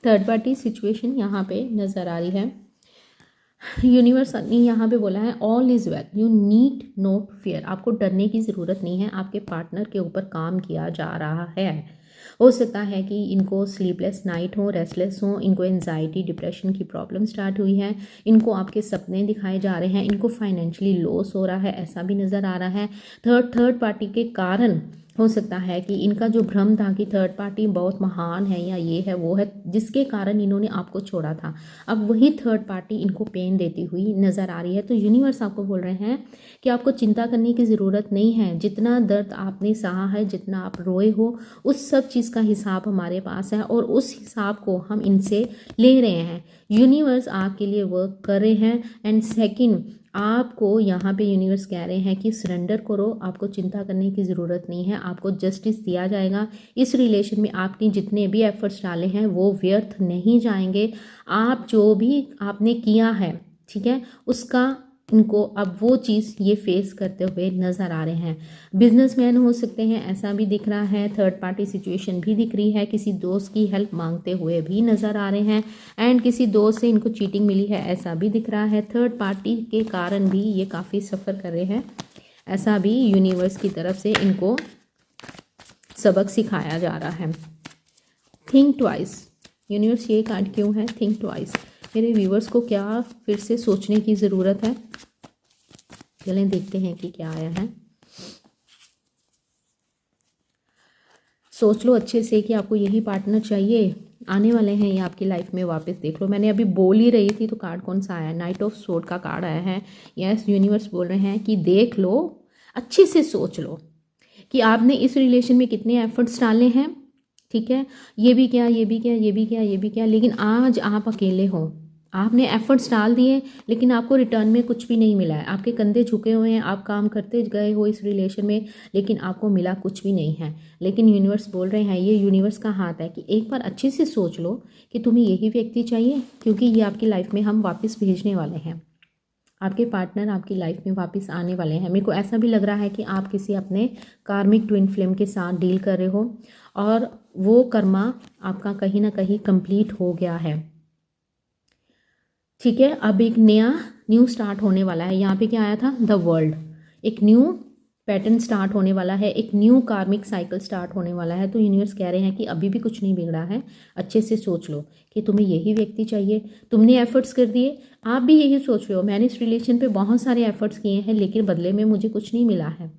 थर्ड पार्टी सिचुएशन यहाँ पे नज़र आ रही है। यूनिवर्स ने यहाँ पे बोला है all is well, you need not fear, आपको डरने की ज़रूरत नहीं है। आपके पार्टनर के ऊपर काम किया जा रहा है। हो सकता है कि इनको स्लीपलेस नाइट हो, रेस्टलेस हो, इनको एंजाइटी डिप्रेशन की प्रॉब्लम स्टार्ट हुई है, इनको आपके सपने दिखाए जा रहे हैं, इनको फाइनेंशियली लॉस हो रहा है, ऐसा भी नज़र आ रहा है। थर्ड पार्टी के कारण हो सकता है कि इनका जो भ्रम था कि थर्ड पार्टी बहुत महान है या ये है वो है, जिसके कारण इन्होंने आपको छोड़ा था, अब वही थर्ड पार्टी इनको पेन देती हुई नज़र आ रही है। तो यूनिवर्स आपको बोल रहे हैं कि आपको चिंता करने की ज़रूरत नहीं है। जितना दर्द आपने सहा है, जितना आप रोए हो, उस सब चीज़ का हिसाब हमारे पास है और उस हिसाब को हम इनसे ले रहे हैं। यूनिवर्स आपके लिए वर्क कर रहे हैं। एंड सेकंड, आपको यहाँ पे यूनिवर्स कह रहे हैं कि सरेंडर करो, आपको चिंता करने की ज़रूरत नहीं है, आपको जस्टिस दिया जाएगा। इस रिलेशन में आपने जितने भी एफर्ट्स डाले हैं वो व्यर्थ नहीं जाएंगे। आप जो भी आपने किया है, ठीक है, उसका इनको अब वो चीज़ ये फेस करते हुए नज़र आ रहे हैं। बिजनेसमैन हो सकते हैं, ऐसा भी दिख रहा है। थर्ड पार्टी सिचुएशन भी दिख रही है। किसी दोस्त की हेल्प मांगते हुए भी नज़र आ रहे हैं। एंड किसी दोस्त से इनको चीटिंग मिली है, ऐसा भी दिख रहा है। थर्ड पार्टी के कारण भी ये काफ़ी सफ़र कर रहे हैं, ऐसा भी यूनिवर्स की तरफ से इनको सबक सिखाया जा रहा है। थिंक ट्वाइस, यूनिवर्स ये कार्ड क्यों है? थिंक ट्वाइस, मेरे व्यूवर्स को क्या फिर से सोचने की ज़रूरत है? चलें देखते हैं कि क्या आया है। सोच लो अच्छे से कि आपको यही पार्टनर चाहिए, आने वाले हैं ये आपकी लाइफ में वापस। देख लो, मैंने अभी बोल ही रही थी तो कार्ड कौन सा आया? नाइट ऑफ सोर्ड का कार्ड आया है। यस, यूनिवर्स बोल रहे हैं कि देख लो, अच्छे से सोच लो कि आपने इस रिलेशन में कितने एफर्ट्स डाले हैं, ठीक है, ये भी क्या, ये भी क्या, ये भी क्या, ये भी क्या, लेकिन आज आप अकेले हो। आपने एफर्ट्स डाल दिए लेकिन आपको रिटर्न में कुछ भी नहीं मिला है। आपके कंधे झुके हुए हैं, आप काम करते गए हो इस रिलेशन में, लेकिन आपको मिला कुछ भी नहीं है। लेकिन यूनिवर्स बोल रहे हैं, ये यूनिवर्स का हाथ है कि एक बार अच्छे से सोच लो कि तुम्हें यही व्यक्ति चाहिए, क्योंकि ये आपकी लाइफ में हम वापस भेजने वाले हैं। आपके पार्टनर आपकी लाइफ में वापस आने वाले हैं। मेरे को ऐसा भी लग रहा है कि आप किसी अपने कार्मिक ट्विन फ्लेम के साथ डील कर रहे हो और वो कर्मा आपका कहीं ना कहीं कंप्लीट हो गया है, ठीक है। अब एक न्यू स्टार्ट होने वाला है। यहाँ पे क्या आया था? The world. एक न्यू पैटर्न स्टार्ट होने वाला है, एक न्यू कार्मिक साइकिल स्टार्ट होने वाला है। तो यूनिवर्स कह रहे हैं कि अभी भी कुछ नहीं बिगड़ा है, अच्छे से सोच लो कि तुम्हें यही व्यक्ति चाहिए। तुमने एफर्ट्स कर दिए, आप भी यही सोच रहे हो, मैंने इस रिलेशन पे बहुत सारे एफर्ट्स किए हैं लेकिन बदले में मुझे कुछ नहीं मिला है,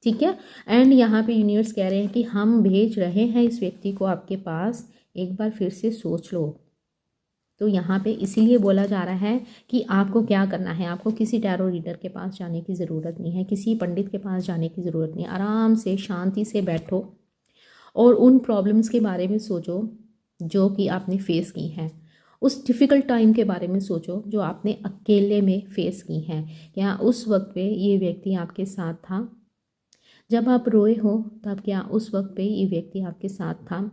ठीक है। एंड यहाँ पे यूनिवर्स कह रहे हैं कि हम भेज रहे हैं इस व्यक्ति को आपके पास, एक बार फिर से सोच लो। तो यहाँ पे इसीलिए बोला जा रहा है कि आपको क्या करना है। आपको किसी टैरो रीडर के पास जाने की ज़रूरत नहीं है, किसी पंडित के पास जाने की ज़रूरत नहीं है। आराम से शांति से बैठो और उन प्रॉब्लम्स के बारे में सोचो जो कि आपने फेस की हैं। उस डिफ़िकल्ट टाइम के बारे में सोचो जो आपने अकेले में फेस की हैं। क्या उस वक्त पे ये व्यक्ति आपके साथ था? जब आप रोए हो तब क्या उस वक्त पे ये व्यक्ति आपके साथ था?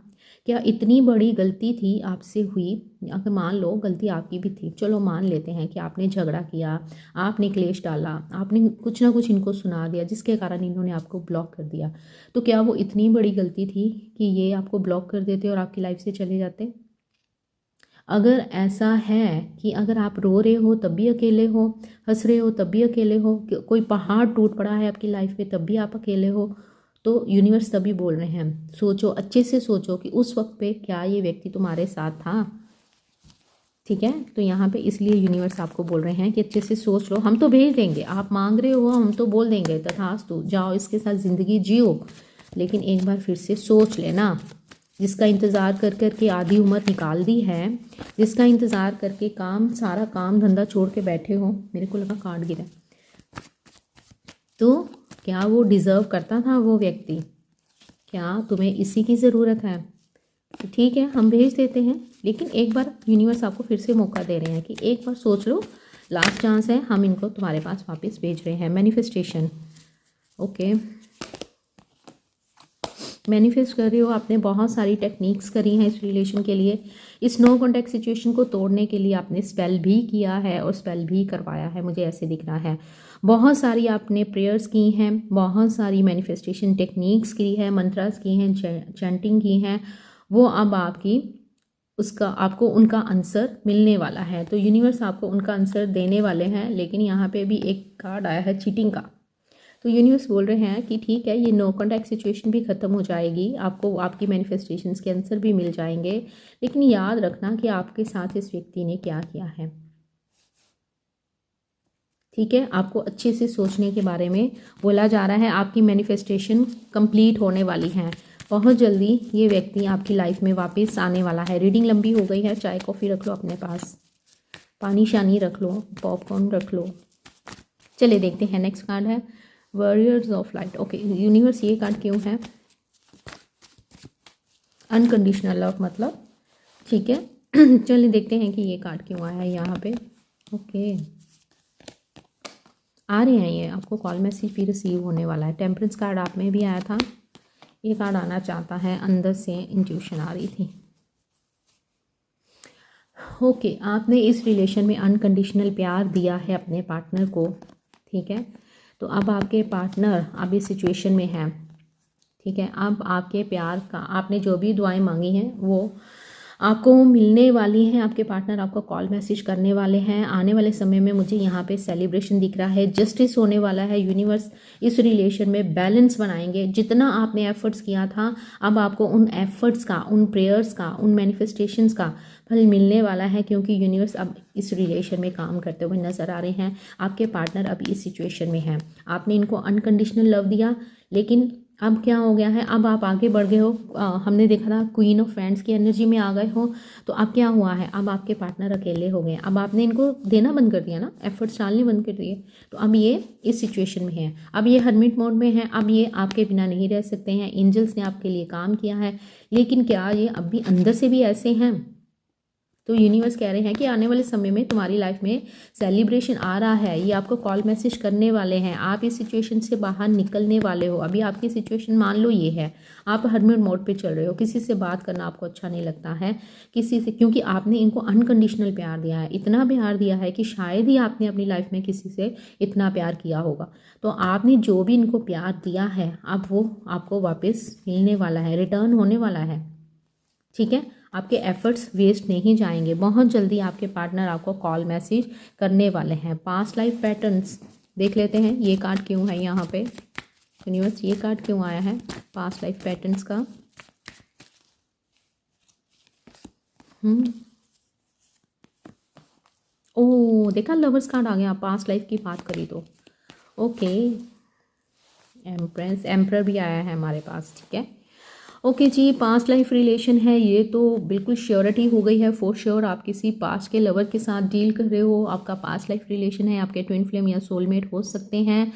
क्या इतनी बड़ी गलती थी आपसे हुई? अगर मान लो गलती आपकी भी थी, चलो मान लेते हैं कि आपने झगड़ा किया, आपने क्लेश डाला, आपने कुछ ना कुछ इनको सुना दिया जिसके कारण इन्होंने आपको ब्लॉक कर दिया, तो क्या वो इतनी बड़ी गलती थी कि ये आपको ब्लॉक कर देते और आपकी लाइफ से चले जाते? अगर ऐसा है कि अगर आप रो रहे हो तब भी अकेले हो, हंस रहे हो तब भी अकेले हो, कोई पहाड़ टूट पड़ा है आपकी लाइफ में तब भी आप अकेले हो, तो यूनिवर्स तभी बोल रहे हैं सोचो, अच्छे से सोचो कि उस वक्त पे क्या ये व्यक्ति तुम्हारे साथ था। ठीक है। तो यहाँ पे इसलिए यूनिवर्स आपको बोल रहे हैं कि अच्छे से सोच लो, हम तो भेज देंगे, आप मांग रहे हो हम तो बोल देंगे तथास्तु, जाओ इसके साथ ज़िंदगी जियो, लेकिन एक बार फिर से सोच लेना। जिसका इंतज़ार कर कर के आधी उम्र निकाल दी है, जिसका इंतज़ार करके सारा काम धंधा छोड़ के बैठे हो, मेरे को लगा कार्ड गिरा, तो क्या वो डिज़र्व करता था वो व्यक्ति? क्या तुम्हें इसी की ज़रूरत है? तो ठीक है, हम भेज देते हैं, लेकिन एक बार यूनिवर्स आपको फिर से मौका दे रहे हैं कि एक बार सोच लो, लास्ट चांस है, हम इनको तुम्हारे पास वापस भेज रहे हैं। मैनिफेस्टेशन, ओके, मैनिफेस्ट कर रहे हो, आपने बहुत सारी टेक्निक्स करी हैं इस रिलेशन के लिए, इस नो कॉन्टैक्ट सिचुएशन को तोड़ने के लिए आपने स्पेल भी किया है और स्पेल भी करवाया है, मुझे ऐसे दिख रहा है। बहुत सारी आपने प्रेयर्स की हैं, बहुत सारी मैनिफेस्टेशन टेक्निक्स की है, मंत्रास की हैं, चैंटिंग की हैं, वो अब आपको उनका आंसर मिलने वाला है। तो यूनिवर्स आपको उनका आंसर देने वाले हैं, लेकिन यहाँ पे भी एक कार्ड आया है चीटिंग का। तो यूनिवर्स बोल रहे हैं कि ठीक है, ये नो कॉन्टैक्ट सिचुएशन भी ख़त्म हो जाएगी, आपको आपकी मैनिफेस्टेशंस के आंसर भी मिल जाएंगे, लेकिन याद रखना कि आपके साथ इस व्यक्ति ने क्या किया है। ठीक है, आपको अच्छे से सोचने के बारे में बोला जा रहा है। आपकी मैनिफेस्टेशन कंप्लीट होने वाली है, बहुत जल्दी ये व्यक्ति आपकी लाइफ में वापस आने वाला है। रीडिंग लंबी हो गई है, चाय कॉफ़ी रख लो अपने पास, पानी शानी रख लो, पॉपकॉर्न रख लो। चलिए देखते हैं, नेक्स्ट कार्ड है warriors of light. Okay, universe ये कार्ड क्यों है? अनकंडीशनल लव मतलब, ठीक है। चलिए देखते हैं कि ये कार्ड क्यों आया है यहाँ पे। ओके, आ रहे हैं ये, आपको कॉल मैसेज भी रिसीव होने वाला है। टेम्परेंस कार्ड आप में भी आया था, ये कार्ड आना चाहता है, अंदर से इंट्यूशन आ रही थी। ओके, आपने इस रिलेशन में अनकंडीशनल प्यार दिया है अपने पार्टनर को, ठीक है। तो अब आपके पार्टनर अब इस सिचुएशन में है, ठीक है। अब आपके प्यार का आपने जो भी दुआएं मांगी हैं वो आपको मिलने वाली हैं। आपके पार्टनर आपको कॉल मैसेज करने वाले हैं। आने वाले समय में मुझे यहाँ पे सेलिब्रेशन दिख रहा है, जस्टिस होने वाला है। यूनिवर्स इस रिलेशन में बैलेंस बनाएंगे। जितना आपने एफर्ट्स किया था, अब आपको उन एफर्ट्स का, उन प्रेयर्स का, उन मैनिफेस्टेशंस का फल मिलने वाला है, क्योंकि यूनिवर्स अब इस रिलेशन में काम करते हुए नजर आ रहे हैं। आपके पार्टनर अब इस सिचुएशन में हैं, आपने इनको अनकंडीशनल लव दिया, लेकिन अब क्या हो गया है, अब आप आगे बढ़ गए हो। हमने देखा था क्वीन ऑफ फ्रेंड्स की एनर्जी में आ गए हो, तो अब क्या हुआ है, अब आपके पार्टनर अकेले हो गए। अब आपने इनको देना बंद कर दिया ना, एफर्ट्स डालने बंद कर दिए, तो अब ये इस सिचुएशन में है। अब ये हर्मिट मोड में है, अब ये आपके बिना नहीं रह सकते हैं। एंजल्स ने आपके लिए काम किया है, लेकिन क्या ये अब भी अंदर से भी ऐसे हैं? तो यूनिवर्स कह रहे हैं कि आने वाले समय में तुम्हारी लाइफ में सेलिब्रेशन आ रहा है, ये आपको कॉल मैसेज करने वाले हैं, आप इस सिचुएशन से बाहर निकलने वाले हो। अभी आपकी सिचुएशन मान लो ये है, आप हर्मिट मोड पे चल रहे हो, किसी से बात करना आपको अच्छा नहीं लगता है किसी से, क्योंकि आपने इनको अनकंडीशनल प्यार दिया है, इतना प्यार दिया है कि शायद ही आपने अपनी लाइफ में किसी से इतना प्यार किया होगा। तो आपने जो भी इनको प्यार दिया है, अब वो आपको वापस मिलने वाला है, रिटर्न होने वाला है, ठीक है। आपके एफर्ट्स वेस्ट नहीं जाएंगे। बहुत जल्दी आपके पार्टनर आपको कॉल मैसेज करने वाले हैं। पास्ट लाइफ पैटर्न्स देख लेते हैं, ये कार्ड क्यों है यहाँ पे यूनिवर्स, ये कार्ड क्यों आया है पास्ट लाइफ पैटर्न्स का। ओ देखा, लवर्स कार्ड आ गया, पास्ट लाइफ की बात करी तो। ओके, एम्प्रेस, एम्प्रर भी आया है हमारे पास, ठीक है। ओके जी, पास्ट लाइफ रिलेशन है ये, तो बिल्कुल श्योरिटी हो गई है, फॉर श्योर आप किसी पास्ट के लवर के साथ डील कर रहे हो। आपका पास्ट लाइफ रिलेशन है, आपके ट्विन फ्लेम या सोलमेट हो सकते हैं।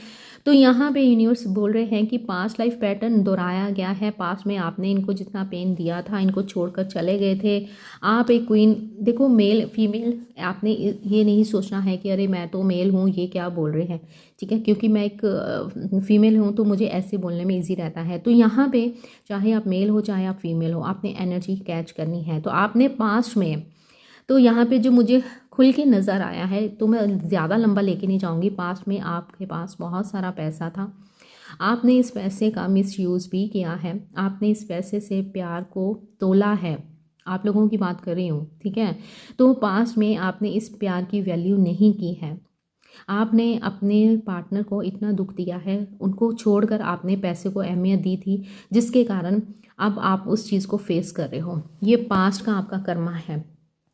तो यहाँ पे यूनिवर्स बोल रहे हैं कि पास्ट लाइफ पैटर्न दोहराया गया है। पास्ट में आपने इनको जितना पेन दिया था, इनको छोड़कर चले गए थे। आप एक क्वीन, देखो मेल फीमेल, आपने ये नहीं सोचना है कि अरे मैं तो मेल हूँ, ये क्या बोल रहे हैं, ठीक है, क्योंकि मैं एक फीमेल हूँ तो मुझे ऐसे बोलने में ईजी रहता है। तो यहाँ पे चाहे आप मेल हो चाहे आप फीमेल हो, आपने एनर्जी कैच करनी है। तो आपने पास्ट में, तो यहाँ पे जो मुझे खुल के नज़र आया है, तो मैं ज़्यादा लंबा लेके नहीं जाऊँगी। पास्ट में आपके पास बहुत सारा पैसा था, आपने इस पैसे का मिसयूज़ भी किया है, आपने इस पैसे से प्यार को तोला है। आप लोगों की बात कर रही हूँ, ठीक है। तो पास्ट में आपने इस प्यार की वैल्यू नहीं की है। आपने अपने पार्टनर को इतना दुख दिया है, उनको छोड़कर आपने पैसे को अहमियत दी थी, जिसके कारण अब आप उस चीज़ को फेस कर रहे हो। ये पास्ट का आपका कर्मा है,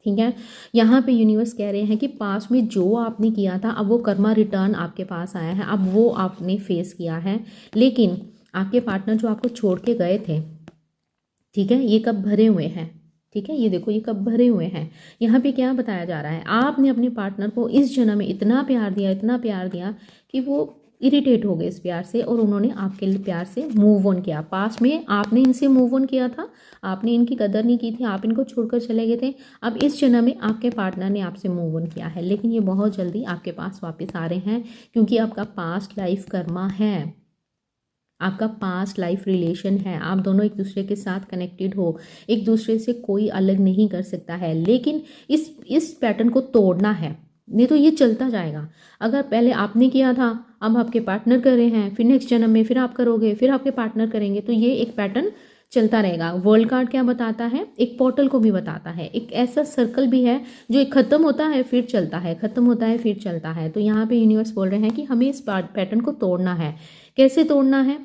ठीक है। यहाँ पे यूनिवर्स कह रहे हैं कि पास में जो आपने किया था अब वो कर्मा रिटर्न आपके पास आया है, अब वो आपने फेस किया है। लेकिन आपके पार्टनर जो आपको छोड़ के गए थे, ठीक है, ये कब भरे हुए हैं, ठीक है, ये देखो ये कब भरे हुए हैं। यहाँ पे क्या बताया जा रहा है, आपने अपने पार्टनर को इस जन्म में इतना प्यार दिया, इतना प्यार दिया कि वो इरिटेट हो गए इस प्यार से और उन्होंने आपके लिए प्यार से मूव ऑन किया। पास में आपने इनसे मूव ऑन किया था, आपने इनकी कदर नहीं की थी, आप इनको छोड़कर चले गए थे। अब इस जन्म में आपके पार्टनर ने आपसे मूव ऑन किया है, लेकिन ये बहुत जल्दी आपके पास वापस आ रहे हैं, क्योंकि आपका पास्ट लाइफ कर्मा है, आपका पास्ट लाइफ रिलेशन है, आप दोनों एक दूसरे के साथ कनेक्टेड हो, एक दूसरे से कोई अलग नहीं कर सकता है। लेकिन इस पैटर्न को तोड़ना है, नहीं तो ये चलता जाएगा। अगर पहले आपने किया था, अब आपके पार्टनर कर रहे हैं, फिर नेक्स्ट जन्म में फिर आप करोगे, फिर आपके पार्टनर करेंगे, तो ये एक पैटर्न चलता रहेगा। वर्ल्ड कार्ड क्या बताता है, एक पोर्टल को भी बताता है, एक ऐसा सर्कल भी है जो एक ख़त्म होता है फिर चलता है, ख़त्म होता है फिर चलता है। तो यहाँ पे यूनिवर्स बोल रहे हैं कि हमें इस पैटर्न को तोड़ना है। कैसे तोड़ना है,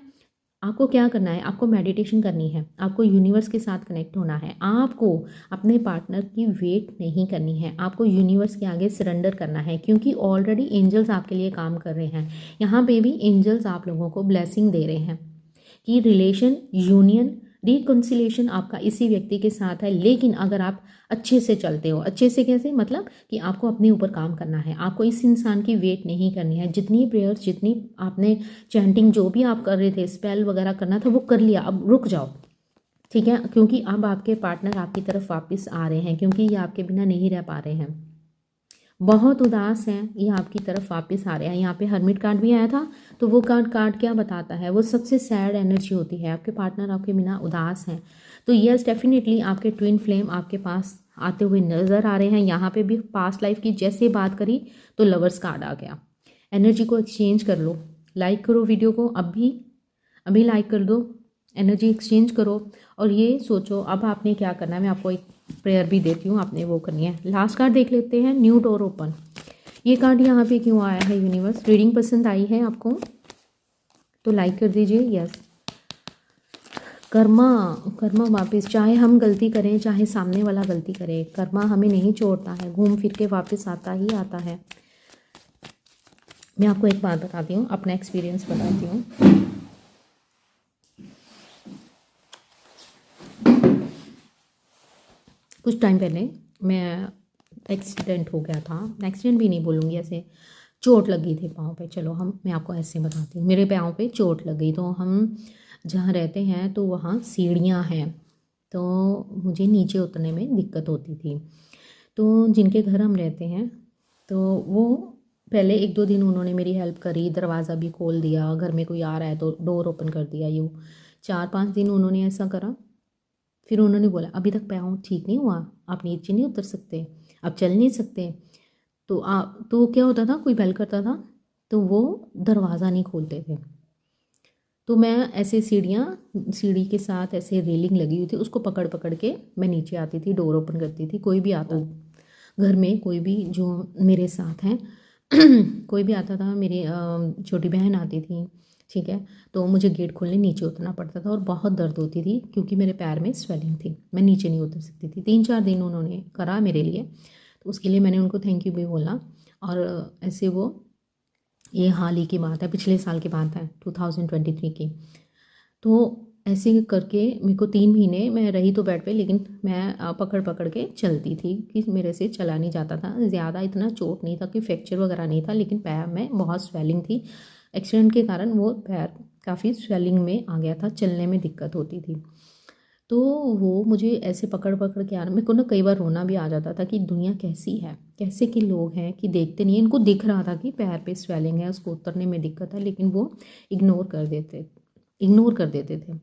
आपको क्या करना है, आपको मेडिटेशन करनी है, आपको यूनिवर्स के साथ कनेक्ट होना है, आपको अपने पार्टनर की वेट नहीं करनी है, आपको यूनिवर्स के आगे सरेंडर करना है, क्योंकि ऑलरेडी एंजल्स आपके लिए काम कर रहे हैं। यहाँ पे भी एंजल्स आप लोगों को ब्लेसिंग दे रहे हैं कि रिलेशन, यूनियन, रिकन्सिलेशन आपका इसी व्यक्ति के साथ है। लेकिन अगर आप अच्छे से चलते हो, अच्छे से कैसे, मतलब कि आपको अपने ऊपर काम करना है, आपको इस इंसान की वेट नहीं करनी है। जितनी प्रेयर्स, जितनी आपने चैंटिंग जो भी आप कर रहे थे, स्पेल वगैरह करना था वो कर लिया, अब रुक जाओ, ठीक है, क्योंकि अब आपके पार्टनर आपकी तरफ वापस आ रहे हैं, क्योंकि ये आपके बिना नहीं रह पा रहे हैं, बहुत उदास हैं, ये आपकी तरफ वापस आ रहे हैं। यहाँ पे हर्मिट कार्ड भी आया था, तो वो कार्ड क्या बताता है, वो सबसे सैड एनर्जी होती है, आपके पार्टनर आपके बिना उदास हैं। तो यस, डेफिनेटली आपके ट्विन फ्लेम आपके पास आते हुए नज़र आ रहे हैं। यहाँ पे भी पास्ट लाइफ की जैसे बात करी तो लवर्स कार्ड आ गया। एनर्जी को एक्सचेंज कर लो, लाइक करो वीडियो को, अभी लाइक कर दो, एनर्जी एक्सचेंज करो और ये सोचो अब आपने क्या करना है। मैं आपको एक प्रेयर भी देती हूँ, आपने वो करनी है। लास्ट कार्ड देख लेते हैं, न्यू डोर ओपन। ये कार्ड यहाँ पे क्यों आया है यूनिवर्स, रीडिंग पसंद आई है आपको तो लाइक कर दीजिए। यस, कर्मा वापस, चाहे हम गलती करें चाहे सामने वाला गलती करे, कर्मा हमें नहीं छोड़ता है, घूम फिर के वापस आता ही आता है। मैं आपको एक बात बताती हूँ, अपना एक्सपीरियंस बताती हूँ। कुछ टाइम पहले मैं एक्सीडेंट हो गया था, एक्सीडेंट भी नहीं बोलूँगी, ऐसे चोट लगी थी पाँव पे। चलो मैं आपको ऐसे बताती हूँ, मेरे पाँव पे चोट लग गई। तो हम जहाँ रहते हैं तो वहाँ सीढ़ियाँ हैं, तो मुझे नीचे उतरने में दिक्कत होती थी। तो जिनके घर हम रहते हैं तो वो पहले 1-2 दिन उन्होंने मेरी हेल्प करी, दरवाज़ा भी खोल दिया, घर में कोई आ रहा है तो डोर ओपन कर दिया। यूँ 4-5 दिन उन्होंने ऐसा करा। फिर उन्होंने बोला अभी तक पाँव ठीक नहीं हुआ, आप नीचे नहीं उतर सकते, आप चल नहीं सकते। तो क्या होता था, कोई बेल करता था तो वो दरवाज़ा नहीं खोलते थे। तो मैं ऐसे सीढ़ी के साथ ऐसे रेलिंग लगी हुई थी, उसको पकड़ पकड़ के मैं नीचे आती थी, डोर ओपन करती थी। कोई भी आता, घर में कोई भी जो मेरे साथ हैं कोई भी आता था, मेरी छोटी बहन आती थी, ठीक है, तो मुझे गेट खोलने नीचे उतरना पड़ता था और बहुत दर्द होती थी क्योंकि मेरे पैर में स्वेलिंग थी, मैं नीचे नहीं उतर सकती थी। 3-4 दिन उन्होंने करा मेरे लिए, तो उसके लिए मैंने उनको थैंक यू भी बोला। और ऐसे वो, ये हाल ही की बात है, पिछले साल की बात है, 2023 की। तो ऐसे करके मेरे को 3 महीने मैं रही तो बेड पे, लेकिन मैं पकड़ पकड़ के चलती थी कि मेरे से चला नहीं जाता था। ज़्यादा इतना चोट नहीं था कि फ्रैक्चर वगैरह नहीं था, लेकिन पैर में बहुत स्वेलिंग थी। एक्सीडेंट के कारण वो पैर काफ़ी स्वेलिंग में आ गया था, चलने में दिक्कत होती थी। तो वो मुझे ऐसे पकड़ पकड़ के आना, मेरे को ना कई बार रोना भी आ जाता था कि दुनिया कैसी है, कैसे के लोग हैं कि देखते नहीं है। इनको दिख रहा था कि पैर पे स्वेलिंग है, उसको उतरने में दिक्कत है, लेकिन वो इग्नोर कर देते थे।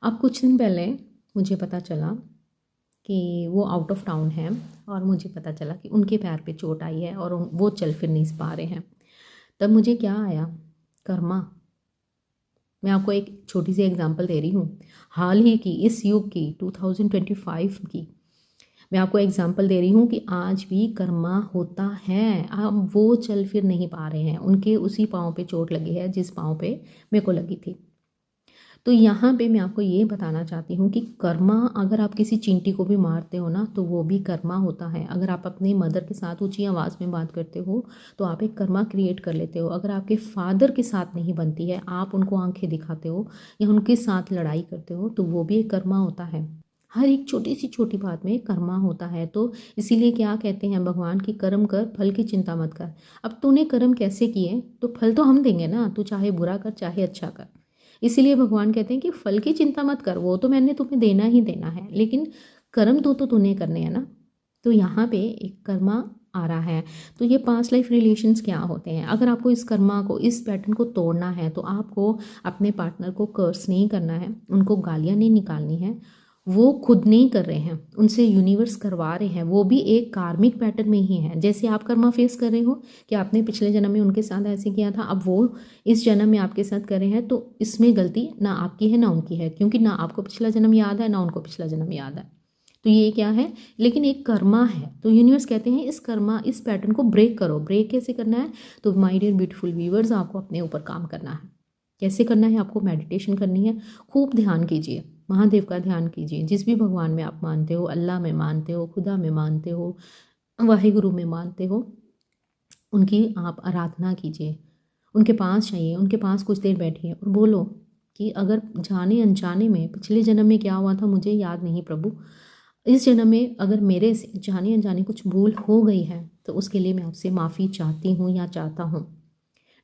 अब कुछ दिन पहले मुझे पता चला कि वो आउट ऑफ टाउन है और मुझे पता चला कि उनके पैर पे चोट आई है और वो चल फिर नहीं पा रहे हैं। तब मुझे क्या आया, कर्मा। मैं आपको एक छोटी सी एग्जांपल दे रही हूँ, हाल ही की, इस युग की, 2025 की मैं आपको एग्जांपल दे रही हूँ कि आज भी कर्मा होता है। अब वो चल फिर नहीं पा रहे हैं, उनके उसी पाँव पे चोट लगी है जिस पाँव पे मेरे को लगी थी। तो यहाँ पे मैं आपको ये बताना चाहती हूँ कि कर्मा, अगर आप किसी चींटी को भी मारते हो ना तो वो भी कर्मा होता है। अगर आप अपनी मदर के साथ ऊंची आवाज़ में बात करते हो तो आप एक कर्मा क्रिएट कर लेते हो। अगर आपके फादर के साथ नहीं बनती है, आप उनको आंखें दिखाते हो या उनके साथ लड़ाई करते हो, तो वो भी एक कर्मा होता है। हर एक छोटी सी छोटी बात में कर्मा होता है। तो इसीलिए क्या कहते हैं भगवान की, कर्म कर फल की चिंता मत कर। अब तूने कर्म कैसे किए तो फल तो हम देंगे ना, तू चाहे बुरा कर चाहे अच्छा कर। इसीलिए भगवान कहते हैं कि फल की चिंता मत कर, वो तो मैंने तुम्हें देना ही देना है, लेकिन कर्म तो तूने करने हैं ना। तो यहाँ पे एक कर्मा आ रहा है। तो ये पास्ट लाइफ रिलेशंस क्या होते हैं, अगर आपको इस कर्मा को, इस पैटर्न को तोड़ना है तो आपको अपने पार्टनर को कर्स नहीं करना है, उनको गालियाँ नहीं निकालनी है। वो खुद नहीं कर रहे हैं, उनसे यूनिवर्स करवा रहे हैं। वो भी एक कार्मिक पैटर्न में ही है। जैसे आप कर्मा फेस कर रहे हो कि आपने पिछले जन्म में उनके साथ ऐसे किया था, अब वो इस जन्म में आपके साथ कर रहे हैं, तो इसमें गलती ना आपकी है ना उनकी है, क्योंकि ना आपको पिछला जन्म याद है ना उनको पिछला जन्म याद है। तो ये क्या है, लेकिन एक कर्मा है। तो यूनिवर्स कहते हैं इस कर्मा, इस पैटर्न को ब्रेक करो। ब्रेक कैसे करना है, तो माय डियर ब्यूटीफुल व्यूअर्स, आपको अपने ऊपर काम करना है। कैसे करना है, आपको मेडिटेशन करनी है, खूब ध्यान कीजिए, महादेव का ध्यान कीजिए। जिस भी भगवान में आप मानते हो, अल्लाह में मानते हो, खुदा में मानते हो, वाहिगुरु में मानते हो, उनकी आप आराधना कीजिए। उनके पास जाइए, उनके पास कुछ देर बैठिए और बोलो कि अगर जाने अनजाने में पिछले जन्म में क्या हुआ था मुझे याद नहीं प्रभु, इस जन्म में अगर मेरे से जाने अनजाने कुछ भूल हो गई है तो उसके लिए मैं आपसे माफ़ी चाहती हूँ या चाहता हूँ।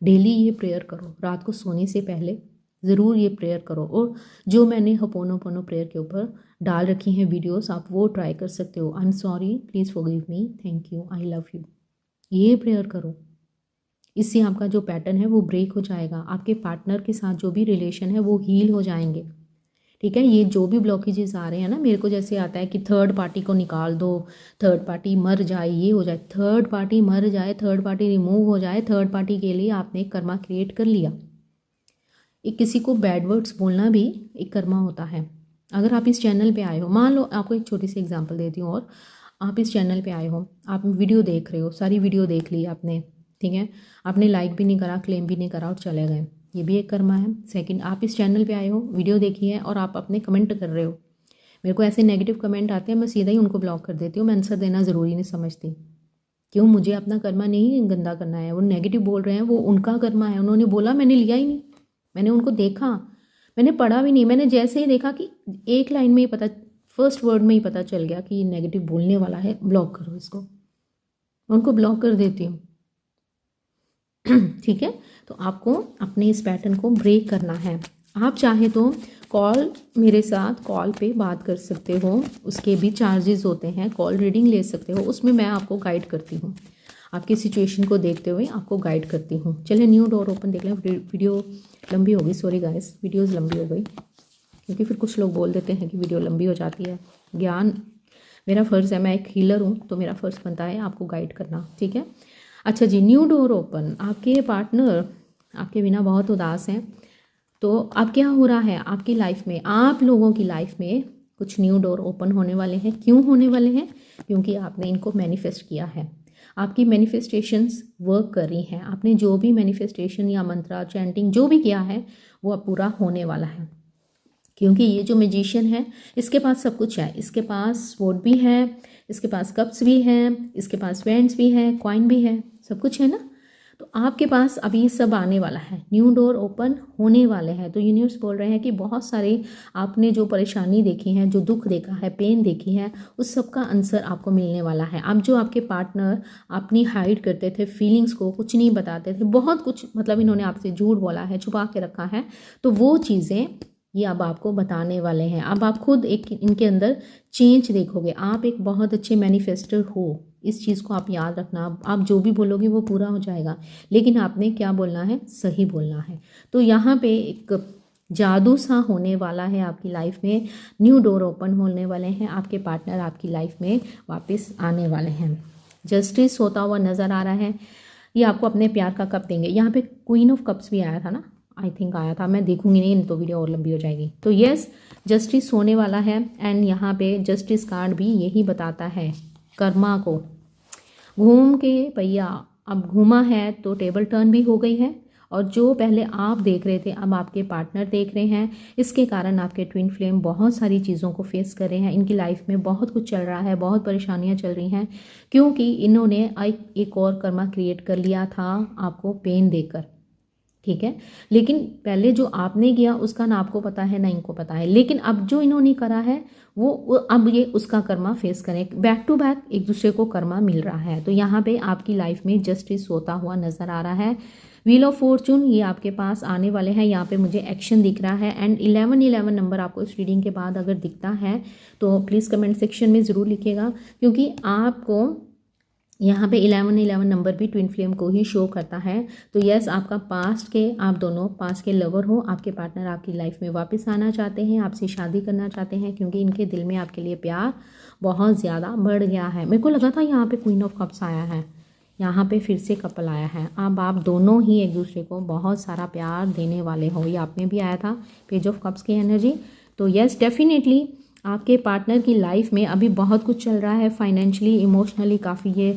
डेली ये प्रेयर करो, रात को सोने से पहले ज़रूर ये प्रेयर करो। और जो मैंने हपोनोपोनो प्रेयर के ऊपर डाल रखी हैं वीडियोस, आप वो ट्राई कर सकते हो। I am sorry, please forgive me, thank you, I love you. ये प्रेयर करो, इससे आपका जो पैटर्न है वो ब्रेक हो जाएगा। आपके पार्टनर के साथ जो भी रिलेशन है वो हील हो जाएंगे। ठीक है, ये जो भी ब्लॉकेजेस आ रहे हैं ना, मेरे को जैसे आता है कि थर्ड पार्टी को निकाल दो, थर्ड पार्टी मर जाए, ये हो जाए, थर्ड पार्टी मर जाए, थर्ड पार्टी रिमूव हो जाए, थर्ड पार्टी के लिए आपने एक कर्मा क्रिएट कर लिया। एक किसी को बैड वर्ड्स बोलना भी एक कर्मा होता है। अगर आप इस चैनल पे आए हो, मान लो आपको एक छोटी सी एग्जांपल देती हूँ, और आप इस चैनल पे आए हो, आप वीडियो देख रहे हो, सारी वीडियो देख ली आपने, ठीक है, आपने लाइक भी नहीं करा, क्लेम भी नहीं करा और चले गए, ये भी एक कर्मा है। सेकंड, आप इस चैनल पे आए हो, वीडियो देखी है और आप अपने कमेंट कर रहे हो। मेरे को ऐसे नेगेटिव कमेंट आते हैं, मैं सीधा ही उनको ब्लॉक कर देती हूँ, मैं आंसर देना ज़रूरी नहीं समझती। क्यों, मुझे अपना कर्मा नहीं गंदा करना है। वो नेगेटिव बोल रहे हैं, वो उनका कर्मा है, उन्होंने बोला, मैंने लिया ही नहीं, मैंने उनको देखा, मैंने पढ़ा भी नहीं। मैंने जैसे ही देखा कि एक लाइन में ही पता, फर्स्ट वर्ड में ही पता चल गया कि ये नेगेटिव बोलने वाला है, ब्लॉक करो इसको, मैं उनको ब्लॉक कर देती हूँ। ठीक है, तो आपको अपने इस पैटर्न को ब्रेक करना है। आप चाहे तो कॉल, मेरे साथ कॉल पे बात कर सकते हो, उसके भी चार्जेस होते हैं, कॉल रीडिंग ले सकते हो, उसमें मैं आपको गाइड करती हूँ, आपकी सिचुएशन को देखते हुए आपको गाइड करती हूँ। चलिए न्यू डोर ओपन देख लें। वीडियो लंबी हो गई, सॉरी गाइस, वीडियोस लंबी हो गई, क्योंकि फिर कुछ लोग बोल देते हैं कि वीडियो लंबी हो जाती है। ज्ञान मेरा फ़र्ज़ है, मैं एक हीलर हूँ, तो मेरा फ़र्ज़ बनता है आपको गाइड करना, ठीक है। अच्छा जी, न्यू डोर ओपन। आपके पार्टनर आपके बिना बहुत उदास हैं, तो अब क्या हो रहा है आपकी लाइफ में, आप लोगों की लाइफ में कुछ न्यू डोर ओपन होने वाले हैं। क्यों होने वाले हैं, क्योंकि आपने इनको मैनिफेस्ट किया है, आपकी मैनिफेस्टेशंस वर्क कर रही हैं। आपने जो भी मैनिफेस्टेशन या मंत्रा चैंटिंग जो भी किया है वो अब पूरा होने वाला है। क्योंकि ये जो मैजिशियन है, इसके पास सब कुछ है, इसके पास स्वॉर्ड भी है, इसके पास कप्स भी हैं, इसके पास वेंड्स भी हैं, कॉइन भी है, सब कुछ है ना। तो आपके पास अभी सब आने वाला है, न्यू डोर ओपन होने वाले हैं। तो यूनिवर्स बोल रहे हैं कि बहुत सारे आपने जो परेशानी देखी है, जो दुख देखा है, पेन देखी है, उस सब का आंसर आपको मिलने वाला है। अब जो आपके पार्टनर अपनी हाइड करते थे, फीलिंग्स को कुछ नहीं बताते थे, बहुत कुछ मतलब इन्होंने आपसे झूठ बोला है, छुपा के रखा है, तो वो चीज़ें ये अब आपको बताने वाले हैं। अब आप खुद एक इनके अंदर चेंज देखोगे। आप एक बहुत अच्छे मैनिफेस्टर हो, इस चीज़ को आप याद रखना। आप जो भी बोलोगे वो पूरा हो जाएगा, लेकिन आपने क्या बोलना है, सही बोलना है। तो यहाँ पे एक जादू सा होने वाला है आपकी लाइफ में, न्यू डोर ओपन होने वाले हैं, आपके पार्टनर आपकी लाइफ में वापस आने वाले हैं। जस्टिस होता हुआ नज़र आ रहा है, ये आपको अपने प्यार का कप देंगे। यहाँ पे क्वीन ऑफ कप्स भी आया था ना, आई थिंक आया था, मैं देखूंगी नहीं तो वीडियो और लंबी हो जाएगी। तो यस, जस्टिस होने वाला है। एंड यहाँ पे जस्टिस कार्ड भी यही बताता है, कर्मा को घूम के भैया अब घूमा है तो टेबल टर्न भी हो गई है, और जो पहले आप देख रहे थे अब आपके पार्टनर देख रहे हैं। इसके कारण आपके ट्विन फ्लेम बहुत सारी चीज़ों को फेस कर रहे हैं। इनकी लाइफ में बहुत कुछ चल रहा है, बहुत परेशानियां चल रही हैं, क्योंकि इन्होंने एक और कर्मा क्रिएट कर लिया था आपको पेन देकर, ठीक है। लेकिन पहले जो आपने किया उसका ना आपको पता है ना इनको पता है, लेकिन अब जो इन्होंने करा है वो अब ये उसका कर्मा फेस करें। बैक टू बैक एक दूसरे को कर्मा मिल रहा है। तो यहाँ पे आपकी लाइफ में जस्टिस होता हुआ नज़र आ रहा है। व्हील ऑफ फॉर्चून ये आपके पास आने वाले हैं। यहाँ पे मुझे एक्शन दिख रहा है एंड 1111 नंबर आपको इस रीडिंग के बाद अगर दिखता है तो प्लीज़ कमेंट सेक्शन में ज़रूर लिखिएगा, क्योंकि आपको यहाँ पे 1111 नंबर भी ट्विन फ्लेम को ही शो करता है। तो यस, आपका पास्ट के, आप दोनों पास्ट के लवर हो, आपके पार्टनर आपकी लाइफ में वापस आना चाहते हैं, आपसे शादी करना चाहते हैं, क्योंकि इनके दिल में आपके लिए प्यार बहुत ज़्यादा बढ़ गया है। मेरे को लगा था यहाँ पे क्वीन ऑफ कप्स आया है, यहाँ पे फिर से कपल आया है। अब आप दोनों ही एक दूसरे को बहुत सारा प्यार देने वाले हो। ये आप में भी आया था पेज ऑफ कप्स की एनर्जी। तो यस, डेफिनेटली आपके पार्टनर की लाइफ में अभी बहुत कुछ चल रहा है। फाइनेंशियली, इमोशनली काफ़ी ये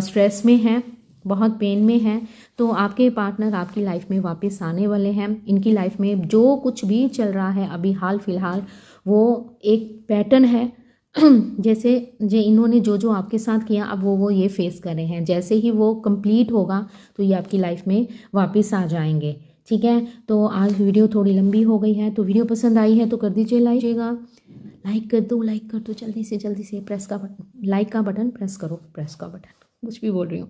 स्ट्रेस में है, बहुत पेन में है। तो आपके पार्टनर आपकी लाइफ में वापस आने वाले हैं। इनकी लाइफ में जो कुछ भी चल रहा है अभी हाल फिलहाल, वो एक पैटर्न है। जैसे जो इन्होंने जो आपके साथ किया अब वो ये फेस कर रहे हैं। जैसे ही वो कंप्लीट होगा तो ये आपकी लाइफ में वापस आ जाएंगे, ठीक है। तो आज वीडियो थोड़ी लंबी हो गई है, तो वीडियो पसंद आई है तो कर दीजिए लाइक कर दो जल्दी से प्रेस का बटन, लाइक का बटन प्रेस करो, प्रेस का बटन कुछ भी बोल रही हूँ,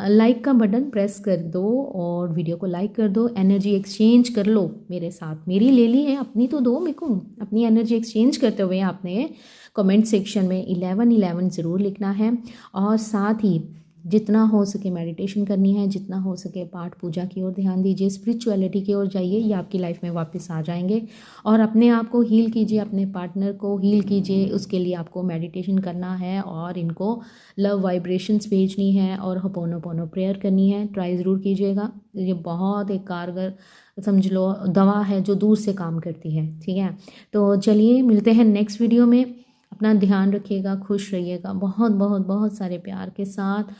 लाइक का बटन प्रेस कर दो और वीडियो को लाइक कर दो। एनर्जी एक्सचेंज कर लो मेरे साथ, मेरी ले ली है, अपनी तो दो मेरे को। अपनी एनर्जी एक्सचेंज करते हुए आपने कमेंट सेक्शन में 1111 ज़रूर लिखना है, और साथ ही जितना हो सके मेडिटेशन करनी है, जितना हो सके पाठ पूजा की ओर ध्यान दीजिए, स्पिरिचुअलिटी की ओर जाइए। ये आपकी लाइफ में वापस आ जाएंगे। और अपने आप को हील कीजिए, अपने पार्टनर को हील कीजिए। उसके लिए आपको मेडिटेशन करना है और इनको लव वाइब्रेशंस भेजनी है और होपोनोपोनो प्रेयर करनी है। ट्राई ज़रूर कीजिएगा। ये बहुत एक कारगर समझ लो दवा है जो दूर से काम करती है, ठीक है। तो चलिए मिलते हैं नेक्स्ट वीडियो में। अपना ध्यान रखिएगा, खुश रहिएगा, बहुत बहुत बहुत सारे प्यार के साथ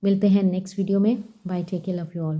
मिलते हैं नेक्स्ट वीडियो में। Bye, take care, love you all.